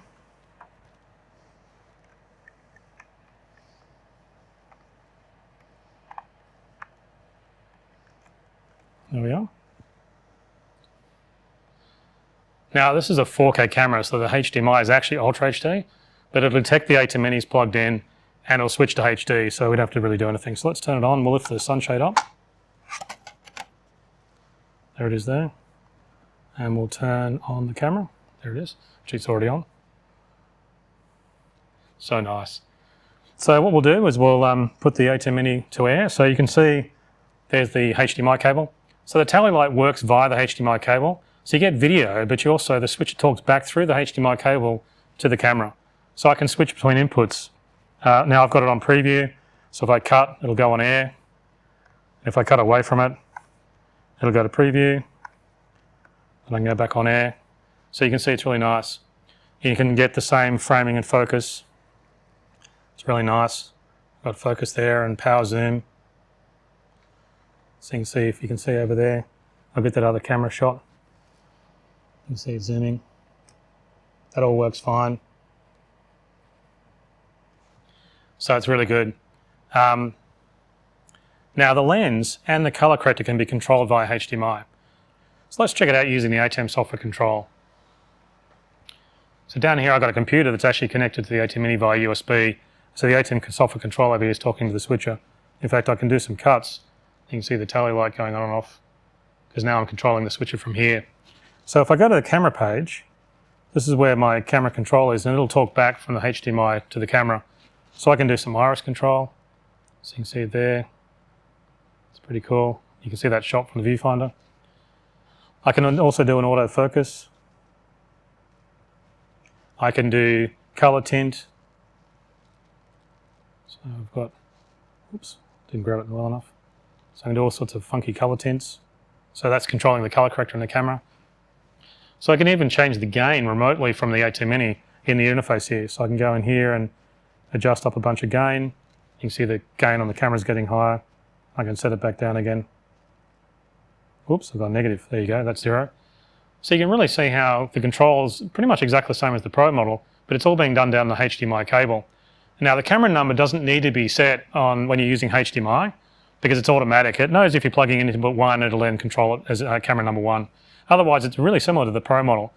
A: There we are. Now this is a 4K camera, so the HDMI is actually Ultra HD, but it'll detect the ATEM Mini's plugged in and it'll switch to HD, so we don't have to really do anything. So let's turn it on, we'll lift the sunshade up. There it is there. And we'll turn on the camera. There it is. Actually, it's already on. So nice. So what we'll do is we'll put the ATEM Mini to air. So you can see there's the HDMI cable. So the tally light works via the HDMI cable. So you get video, but you also, the switcher talks back through the HDMI cable to the camera. So I can switch between inputs. Now I've got it on preview. So if I cut, it'll go on air. If I cut away from it, it'll go to preview. And I can go back on air. So you can see it's really nice. You can get the same framing and focus. It's really nice. Got focus there and power zoom. So you can see, if you can see over there, I'll get that other camera shot. You can see it zooming. That all works fine. So it's really good. Now the lens and the color corrector can be controlled via HDMI. So let's check it out using the ATEM software control. So down here I've got a computer that's actually connected to the ATEM Mini via USB. So the ATEM software control over here is talking to the switcher. In fact, I can do some cuts. You can see the tally light going on and off because now I'm controlling the switcher from here. So if I go to the camera page, this is where my camera control is, and it'll talk back from the HDMI to the camera. So I can do some iris control. So you can see it there. It's pretty cool. You can see that shot from the viewfinder. I can also do an autofocus. I can do color tint. So I've got, oops, didn't grab it well enough. So I can do all sorts of funky color tints. So that's controlling the color corrector in the camera. So I can even change the gain remotely from the A2 Mini in the interface here. So I can go in here and adjust up a bunch of gain. You can see the gain on the camera is getting higher. I can set it back down again. Oops, I've got negative. There you go, that's 0. So you can really see how the control's pretty much exactly the same as the Pro model, but it's all being done down the HDMI cable. Now the camera number doesn't need to be set on when you're using HDMI because it's automatic. It knows if you're plugging in input 1, it'll then control it as camera number 1. Otherwise, it's really similar to the Pro model.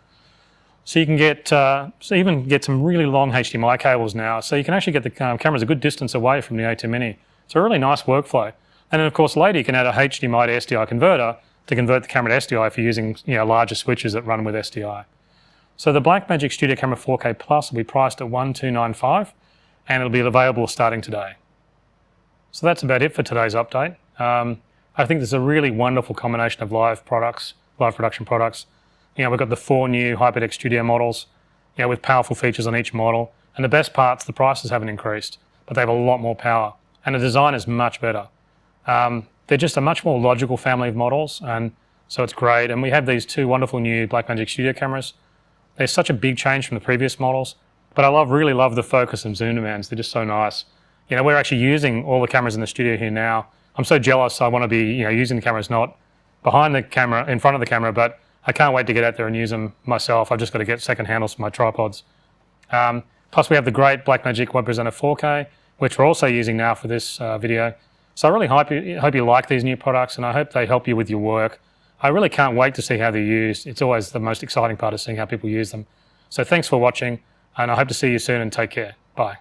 A: So you can get, even get some really long HDMI cables now. So you can actually get the cameras a good distance away from the A2 Mini. It's a really nice workflow. And then of course later you can add a HDMI to SDI converter to convert the camera to SDI if you're using larger switches that run with SDI. So the Blackmagic Studio Camera 4K Plus will be priced at $1,295 and it'll be available starting today. So that's about it for today's update. I think there's a really wonderful combination of live production products. We've got the 4 new HyperDeck Studio models, with powerful features on each model. And the best part's the prices haven't increased, but they have a lot more power. And the design is much better. They're just a much more logical family of models, and so it's great. And we have these 2 wonderful new Blackmagic Studio cameras. They're such a big change from the previous models, but I really love the focus and zoom demands. They're just so nice. We're actually using all the cameras in the studio here now. I'm so jealous. I want to be using the cameras not behind the camera, in front of the camera, but I can't wait to get out there and use them myself. I've just got to get second handles for my tripods. Plus we have the great Blackmagic Web Presenter 4K, which we're also using now for this video. So I really hope you like these new products, and I hope they help you with your work. I really can't wait to see how they're used. It's always the most exciting part of seeing how people use them. So thanks for watching, and I hope to see you soon, and take care. Bye.